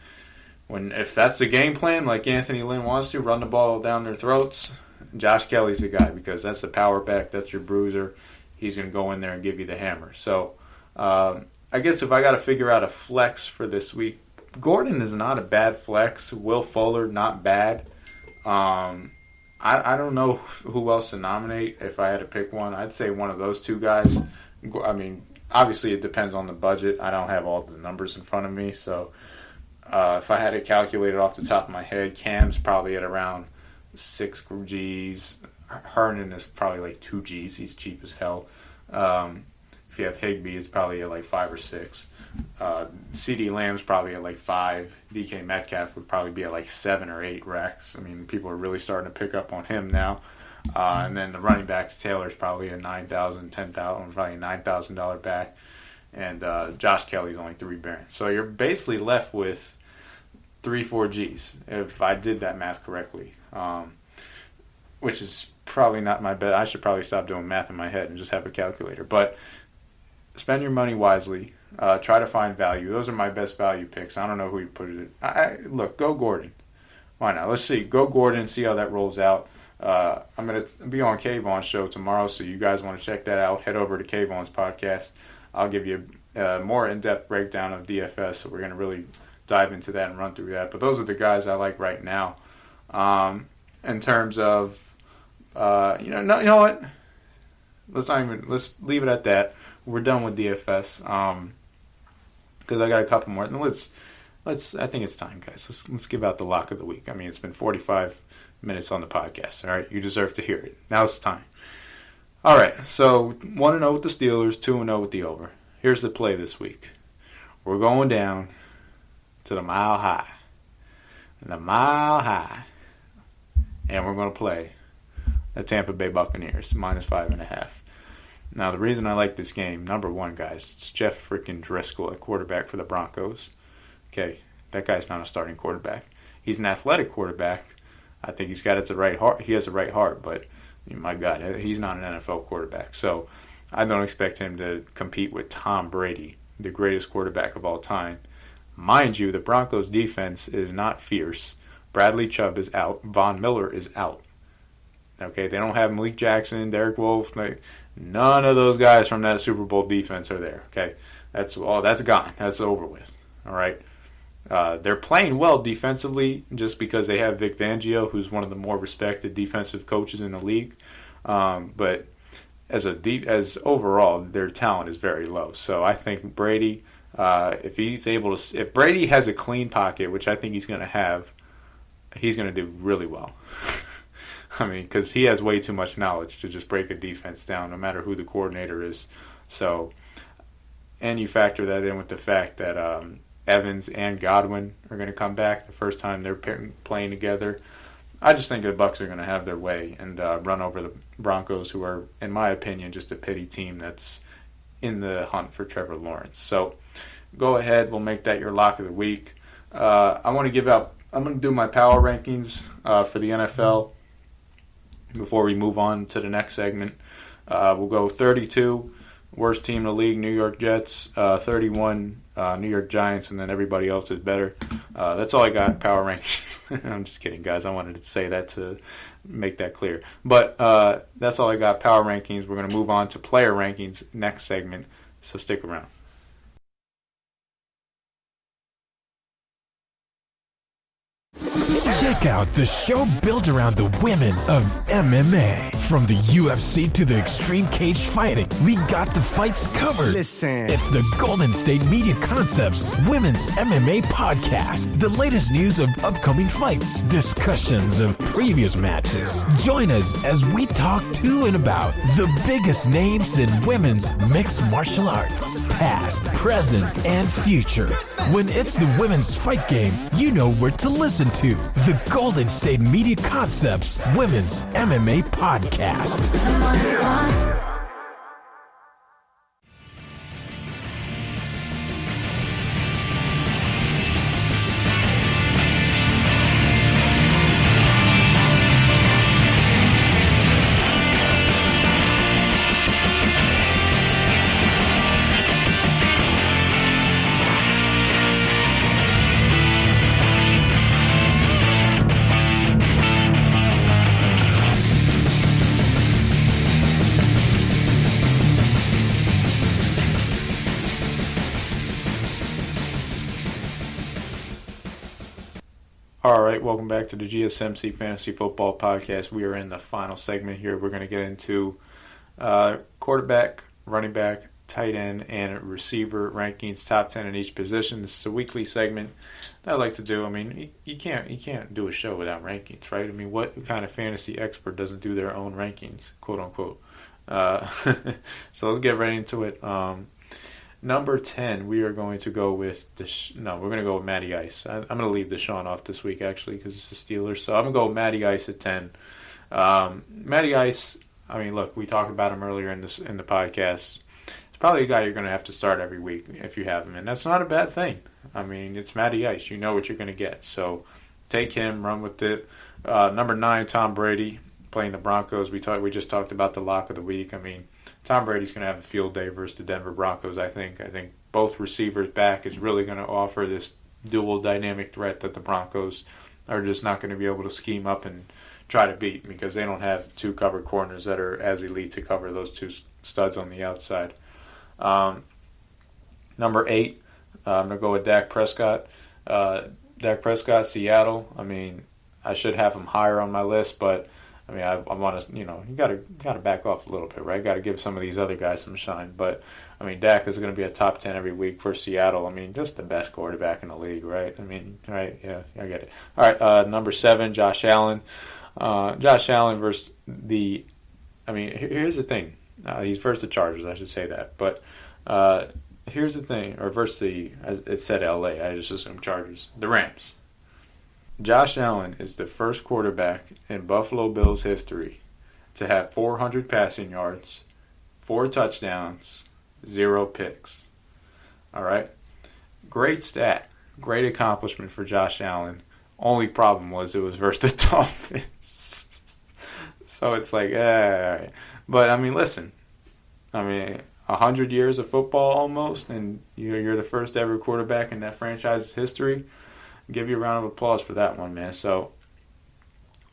if that's the game plan, like Anthony Lynn wants to, run the ball down their throats, Josh Kelly's the guy, because that's the power back. That's your bruiser. He's going to go in there and give you the hammer. So I guess if I got to figure out a flex for this week, Gordon is not a bad flex. Will Fuller, not bad. I don't know who else to nominate if I had to pick one. I'd say one of those two guys. I mean, obviously it depends on the budget. I don't have all the numbers in front of me. So if I had to calculate it off the top of my head, Cam's probably at around 6 G's. Hernan is probably like 2 G's. He's cheap as hell. If you have Higbee, it's probably at like 5 or 6. CD Lamb's probably at like 5. DK Metcalf would probably be at like 7 or 8 racks. I mean, people are really starting to pick up on him now. And then the running backs, Taylor's probably a $9,000, $10,000, probably a $9,000 back. And Josh Kelly's only 3 grand. So you're basically left with 3-4 G's, if I did that math correctly. Which is probably not my bet. I should probably stop doing math in my head and just have a calculator. But spend your money wisely. Try to find value. Those are my best value picks. I don't know who you put it in. Look, go Gordon. Why not? Let's see. Go Gordon, see how that rolls out. I'm going to be on Kayvon's show tomorrow, so you guys want to check that out, head over to Kayvon's podcast. I'll give you a more in-depth breakdown of DFS, so we're going to really dive into that and run through that. But those are the guys I like right now. In terms of, you know what? Let's leave it at that. We're done with DFS. Because I got a couple more. I think it's time, guys. Let's give out the lock of the week. I mean, it's been 45 minutes on the podcast. All right, you deserve to hear it. Now's the time. All right, so 1-0 with the Steelers, 2-0 with the over. Here's the play this week. We're going down to the Mile High. And we're going to play the Tampa Bay Buccaneers, -5.5. Now, the reason I like this game, number one, guys, it's Jeff freaking Driscoll at quarterback for the Broncos. Okay, that guy's not a starting quarterback. He's an athletic quarterback. I think he's got the right heart. He has the right heart, but my God, he's not an NFL quarterback. So I don't expect him to compete with Tom Brady, the greatest quarterback of all time. Mind you, the Broncos' defense is not fierce. Bradley Chubb is out. Von Miller is out. Okay, they don't have Malik Jackson, Derek Wolfe. None of those guys from that Super Bowl defense are there. Okay, that's gone. That's over with. All right. They're playing well defensively just because they have Vic Fangio, who's one of the more respected defensive coaches in the league. But as overall, their talent is very low. So I think Brady, if Brady has a clean pocket, which I think he's going to have, he's going to do really well. I mean, because he has way too much knowledge to just break a defense down, no matter who the coordinator is. So, and you factor that in with the fact that Evans and Godwin are going to come back the first time they're playing together. I just think the Bucs are going to have their way and run over the Broncos, who are, in my opinion, just a pity team that's in the hunt for Trevor Lawrence. So, go ahead. We'll make that your lock of the week. I'm going to do my power rankings for the NFL before we move on to the next segment. We'll go 32, worst team in the league, New York Jets, 31, New York Giants, and then everybody else is better. That's all I got, power rankings. I'm just kidding, guys. I wanted to say that to make that clear. But that's all I got, power rankings. We're going to move on to player rankings next segment, so stick around. Check out the show built around the women of MMA. From the UFC to the extreme cage fighting, we got the fights covered. Listen. It's the Golden State Media Concepts Women's MMA Podcast. The latest news of upcoming fights, discussions of previous matches. Join us as we talk to and about the biggest names in women's mixed martial arts, past, present, and future. When it's the women's fight game, you know where to listen to. The Golden State Media Concepts Women's MMA Podcast. All right, welcome back to the GSMC Fantasy Football Podcast. We are in the final segment here. We're going to get into quarterback, running back, tight end, and receiver rankings, top 10 in each position. This is a weekly segment that I like to do. I mean, you can't do a show without rankings, right? I mean, what kind of fantasy expert doesn't do their own rankings, quote unquote? So let's get right into it. Number 10, we are going to go with we're going to go with Matty Ice. I'm going to leave Deshaun off this week, actually, because it's the Steelers. So I'm going to go with Matty Ice at 10. Matty Ice, I mean, look, we talked about him earlier in the podcast. It's probably a guy you're going to have to start every week if you have him, and that's not a bad thing. I mean, it's Matty Ice. You know what you're going to get. So take him, run with it. Number 9, Tom Brady, playing the Broncos. We just talked about the lock of the week. I mean, Tom Brady's going to have a field day versus the Denver Broncos, I think. I think both receivers back is really going to offer this dual dynamic threat that the Broncos are just not going to be able to scheme up and try to beat because they don't have two covered corners that are as elite to cover those two studs on the outside. Number 8, I'm going to go with Dak Prescott. Dak Prescott, Seattle. I mean, I should have him higher on my list, but I mean, I want to, you got to back off a little bit, right? Got to give some of these other guys some shine. But I mean, Dak is going to be a top 10 every week for Seattle. I mean, just the best quarterback in the league, right? I mean, right? Yeah, I get it. All right, number 7, Josh Allen. Josh Allen versus the. I mean, here's the thing. He's versus the Chargers, I should say that. But here's the thing, or versus the. It said LA. I just assumed Chargers. The Rams. Josh Allen is the first quarterback in Buffalo Bills history to have 400 passing yards, 4 touchdowns, 0 picks. All right? Great stat. Great accomplishment for Josh Allen. Only problem was it was versus the Dolphins. So it's like, all right. But, I mean, listen. I mean, 100 years of football almost, and you're the first ever quarterback in that franchise's history. Give you a round of applause for that one, man. So,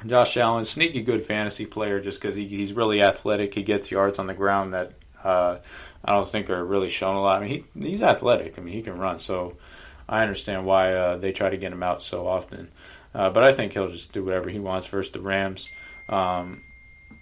Josh Allen, sneaky good fantasy player just because he's really athletic. He gets yards on the ground that I don't think are really shown a lot. I mean, he's athletic. I mean, he can run. So, I understand why they try to get him out so often. But I think he'll just do whatever he wants versus the Rams.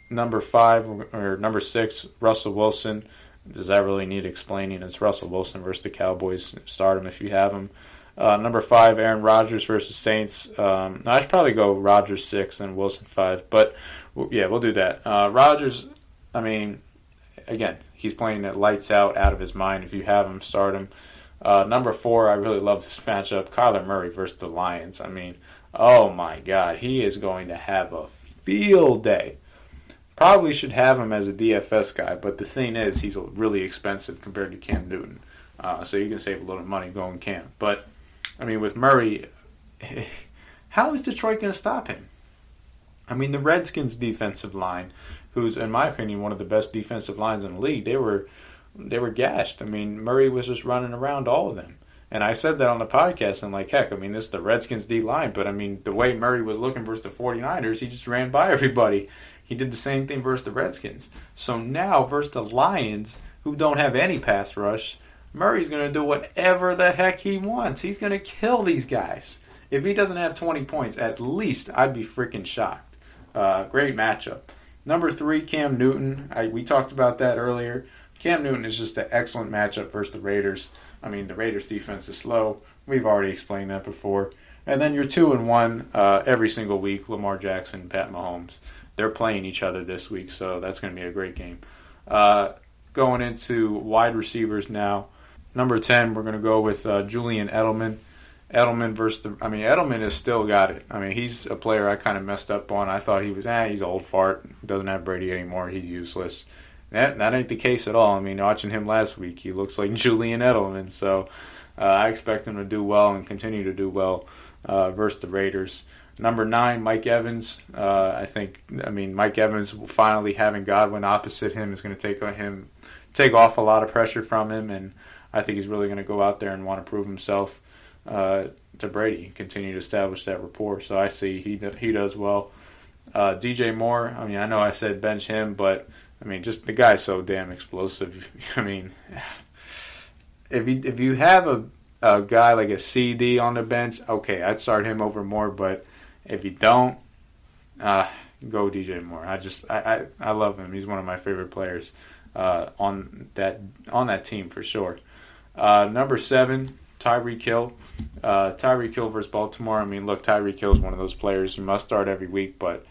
Number 6, Russell Wilson. Does that really need explaining? It's Russell Wilson versus the Cowboys. Start him if you have him. Number 5, Aaron Rodgers versus Saints. I should probably go Rodgers 6 and Wilson 5. But, yeah, we'll do that. Rodgers, I mean, again, he's playing it lights out of his mind. If you have him, start him. Number 4, I really love this matchup. Kyler Murray versus the Lions. I mean, oh, my God. He is going to have a field day. Probably should have him as a DFS guy. But the thing is, he's really expensive compared to Cam Newton. So you can save a little money going Cam. But I mean, with Murray, how is Detroit going to stop him? I mean, the Redskins' defensive line, who's, in my opinion, one of the best defensive lines in the league, they were gashed. I mean, Murray was just running around all of them. And I said that on the podcast, and like, heck, I mean, this is the Redskins' D-line, but I mean, the way Murray was looking versus the 49ers, he just ran by everybody. He did the same thing versus the Redskins. So now, versus the Lions, who don't have any pass rush, Murray's going to do whatever the heck he wants. He's going to kill these guys. If he doesn't have 20 points, at least I'd be freaking shocked. Great matchup. Number 3, Cam Newton. We talked about that earlier. Cam Newton is just an excellent matchup versus the Raiders. I mean, the Raiders' defense is slow. We've already explained that before. And then you're 2-1 every single week, Lamar Jackson, Pat Mahomes. They're playing each other this week, so that's going to be a great game. Going into wide receivers now. Number 10, we're going to go with Julian Edelman. Edelman has still got it. I mean, he's a player I kind of messed up on. I thought he was, he's old fart. Doesn't have Brady anymore. He's useless. That ain't the case at all. I mean, watching him last week, he looks like Julian Edelman. So I expect him to do well and continue to do well versus the Raiders. Number 9, Mike Evans. Mike Evans finally having Godwin opposite him is going to take off a lot of pressure from him, and I think he's really going to go out there and want to prove himself to Brady and continue to establish that rapport. So I see he does well. DJ Moore, I mean, I know I said bench him, but, I mean, just the guy's so damn explosive. I mean, if you have a guy like a CD on the bench, okay, I'd start him over Moore, but if you don't, go DJ Moore. I love him. He's one of my favorite players on that team for sure. Number 7, Tyreek Hill. Tyreek Hill versus Baltimore. I mean, look, Tyreek Hill is one of those players you must start every week, but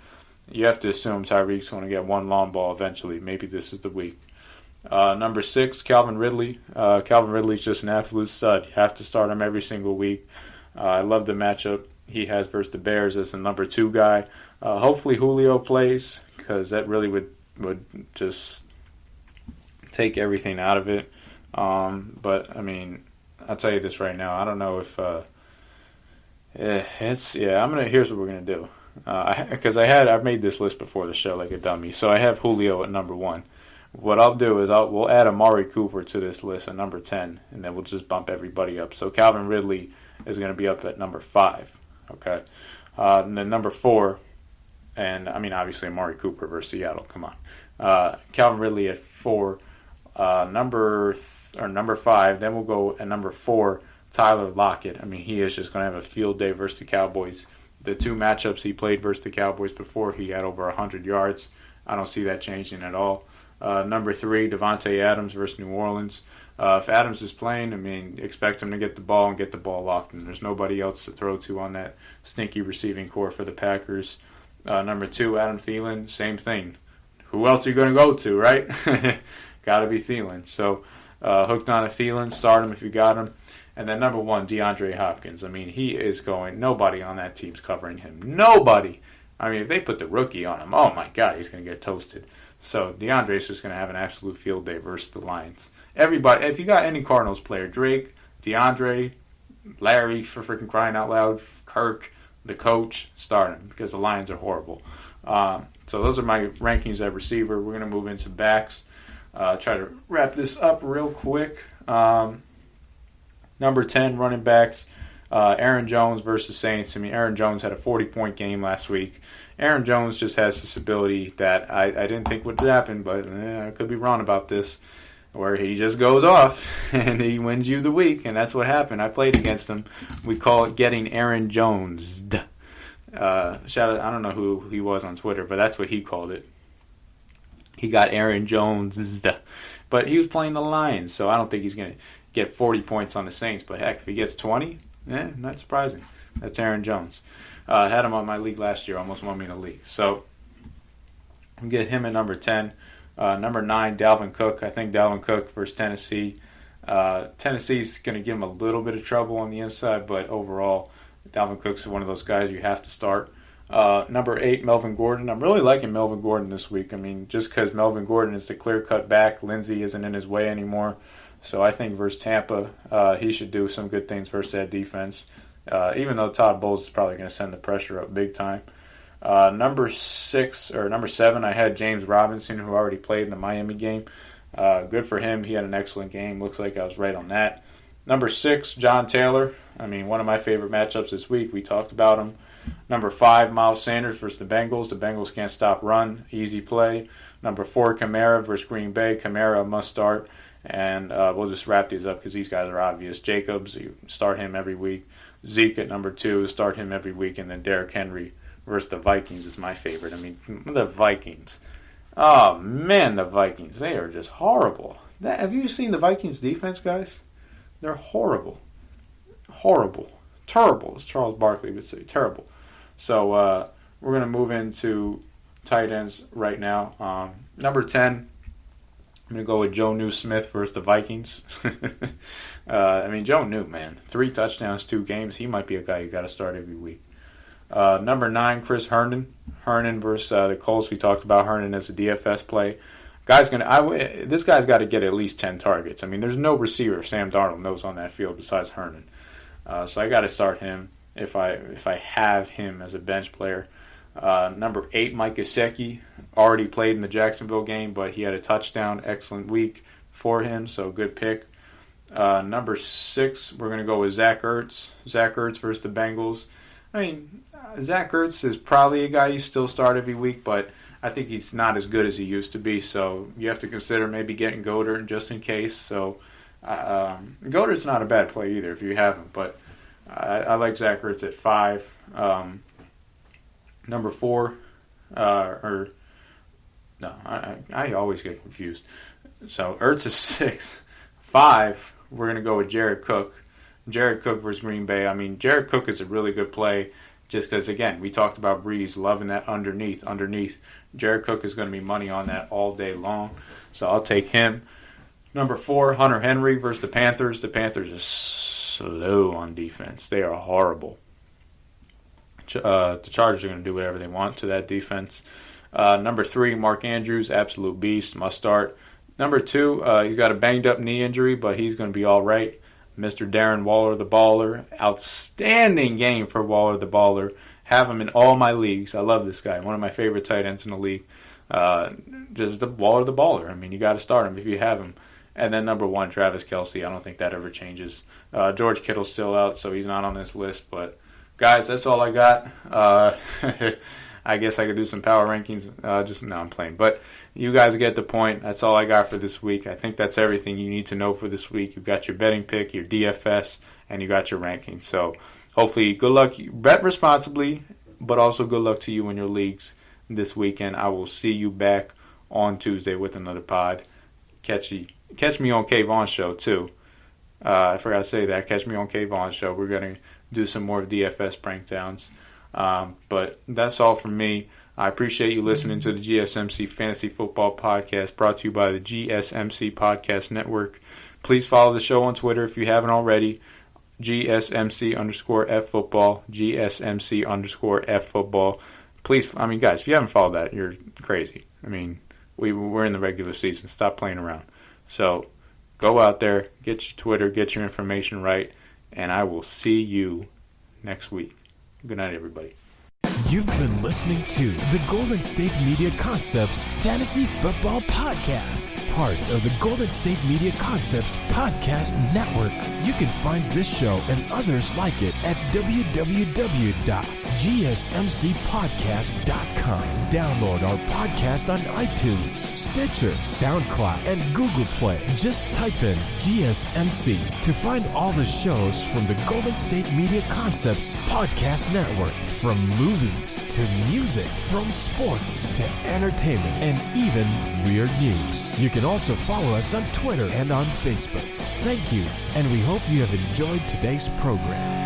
you have to assume Tyreek's going to get one long ball eventually. Maybe this is the week. Number 6, Calvin Ridley. Calvin Ridley's just an absolute stud. You have to start him every single week. I love the matchup he has versus the Bears as the number 2 guy. Hopefully Julio plays, because that really would just take everything out of it. But I mean, I'll tell you this right now. I don't know if here's what we're gonna do. Because I've made this list before the show like a dummy. So I have Julio at number 1. What I'll do is we'll add Amari Cooper to this list at number 10, and then we'll just bump everybody up. So Calvin Ridley is going to be up at number 5. Okay, and then number 4, And, I mean, obviously, Amari Cooper versus Seattle. Come on. Calvin Ridley at 4. Number 5. Then we'll go at number 4, Tyler Lockett. I mean, he is just going to have a field day versus the Cowboys. The 2 matchups he played versus the Cowboys before, he had over 100 yards. I don't see that changing at all. Number 3, Devontae Adams versus New Orleans. If Adams is playing, I mean, expect him to get the ball and get the ball often. There's nobody else to throw to on that stinky receiving core for the Packers. Number 2, Adam Thielen, same thing. Who else are you going to go to, right? Got to be Thielen. So, hooked on a Thielen, start him if you got him. And then number 1, DeAndre Hopkins. I mean, he is going, nobody on that team's covering him. Nobody. I mean, if they put the rookie on him, oh my God, he's going to get toasted. So, DeAndre's just going to have an absolute field day versus the Lions. Everybody, if you got any Cardinals player, Drake, DeAndre, Larry, for freaking crying out loud, Kirk, the coach, start him because the Lions are horrible. So those are my rankings at receiver. We're going to move into backs. Try to wrap this up real quick. Number 10, running backs. Aaron Jones versus Saints. I mean, Aaron Jones had a 40-point game last week. Aaron Jones just has this ability that I didn't think would happen, but I could be wrong about this, where he just goes off and he wins you the week, and that's what happened. I played against him. We call it getting Aaron Jones'd. Shout out, I don't know who he was on Twitter, but that's what he called it. He got Aaron Jones'd. But he was playing the Lions, so I don't think he's going to get 40 points on the Saints. But heck, if he gets 20, not surprising. That's Aaron Jones. I had him on my league last year, almost won me in the league. So I'll get him at number 10. Number 9, Dalvin Cook. I think Dalvin Cook versus Tennessee. Tennessee's going to give him a little bit of trouble on the inside, but overall, Dalvin Cook's one of those guys you have to start. Number 8, Melvin Gordon. I'm really liking Melvin Gordon this week. I mean, just because Melvin Gordon is the clear-cut back, Lindsey isn't in his way anymore. So I think versus Tampa, he should do some good things versus that defense, even though Todd Bowles is probably going to send the pressure up big time. Number 7, I had James Robinson, who already played in the Miami game. Good for him. He had an excellent game. Looks like I was right on that. Number 6, John Taylor. I mean, one of my favorite matchups this week. We talked about him. Number 5, Miles Sanders versus the Bengals. The Bengals can't stop run. Easy play. Number 4, Kamara versus Green Bay. Kamara must start. And we'll just wrap these up because these guys are obvious. Jacobs, you start him every week. Zeke at number 2, start him every week. And then Derrick Henry versus the Vikings is my favorite. I mean, the Vikings. Oh, man, the Vikings. They are just horrible. Have you seen the Vikings defense, guys? They're horrible. Horrible. Terrible, as Charles Barkley would say. Terrible. So we're going to move into tight ends right now. Number 10, I'm going to go with Jonnu Smith versus the Vikings. I mean, Jonnu, man. 3 touchdowns, 2 games. He might be a guy you got to start every week. Number 9, Chris Herndon. Herndon versus the Colts. We talked about Herndon as a DFS play. This guy's got to get at least 10 targets. I mean, there's no receiver Sam Darnold knows on that field besides Herndon. So I got to start him if I have him as a bench player. Number 8, Mike Gesicki. Already played in the Jacksonville game, but he had a touchdown. Excellent week for him, so good pick. Number 6, we're going to go with Zach Ertz. Zach Ertz versus the Bengals. I mean, Zach Ertz is probably a guy you still start every week, but I think he's not as good as he used to be, so you have to consider maybe getting Goddard just in case. So Goddard's not a bad play either if you have him, but I like Zach Ertz at 5. Number 4, I always get confused. So Ertz is 6. 5, we're going to go with Jared Cook. Jared Cook versus Green Bay. I mean, Jared Cook is a really good play just because, again, we talked about Breeze loving that underneath. Jared Cook is going to be money on that all day long, so I'll take him. Number 4, Hunter Henry versus the Panthers. The Panthers are slow on defense. They are horrible. The Chargers are going to do whatever they want to that defense. Number 3, Mark Andrews, absolute beast, must start. Number 2, he's got a banged-up knee injury, but he's going to be all right. Mr. Darren Waller, the baller. Outstanding game for Waller, the baller. Have him in all my leagues. I love this guy. One of my favorite tight ends in the league. Just the Waller, the baller. I mean, you got to start him if you have him. And then number 1, Travis Kelce. I don't think that ever changes. George Kittle's still out, so he's not on this list. But, guys, that's all I got. I guess I could do some power rankings. I'm playing. But you guys get the point. That's all I got for this week. I think that's everything you need to know for this week. You've got your betting pick, your DFS, and you got your ranking. So hopefully, good luck. Bet responsibly, but also good luck to you in your leagues this weekend. I will see you back on Tuesday with another pod. Catch me on K Vaughn's show, too. I forgot to say that. Catch me on K Vaughn's show. We're going to do some more DFS breakdowns. But that's all from me. I appreciate you listening to the GSMC Fantasy Football Podcast, brought to you by the GSMC Podcast Network. Please follow the show on Twitter if you haven't already. GSMC_FFootball. GSMC_FFootball. Please, guys, if you haven't followed that, you're crazy. We're in the regular season. Stop playing around. So go out there, get your Twitter, get your information right, and I will see you next week. Good night, everybody. You've been listening to the Golden State Media Concepts Fantasy Football Podcast, part of the Golden State Media Concepts Podcast Network. You can find this show and others like it at www.gsmcpodcast.com. Download our podcast on iTunes, Stitcher, SoundCloud, and Google Play. Just type in GSMC to find all the shows from the Golden State Media Concepts Podcast Network, from movies to music, from sports to entertainment, and even weird news. You can also follow us on Twitter and on Facebook. Thank you, and we hope you have enjoyed today's program.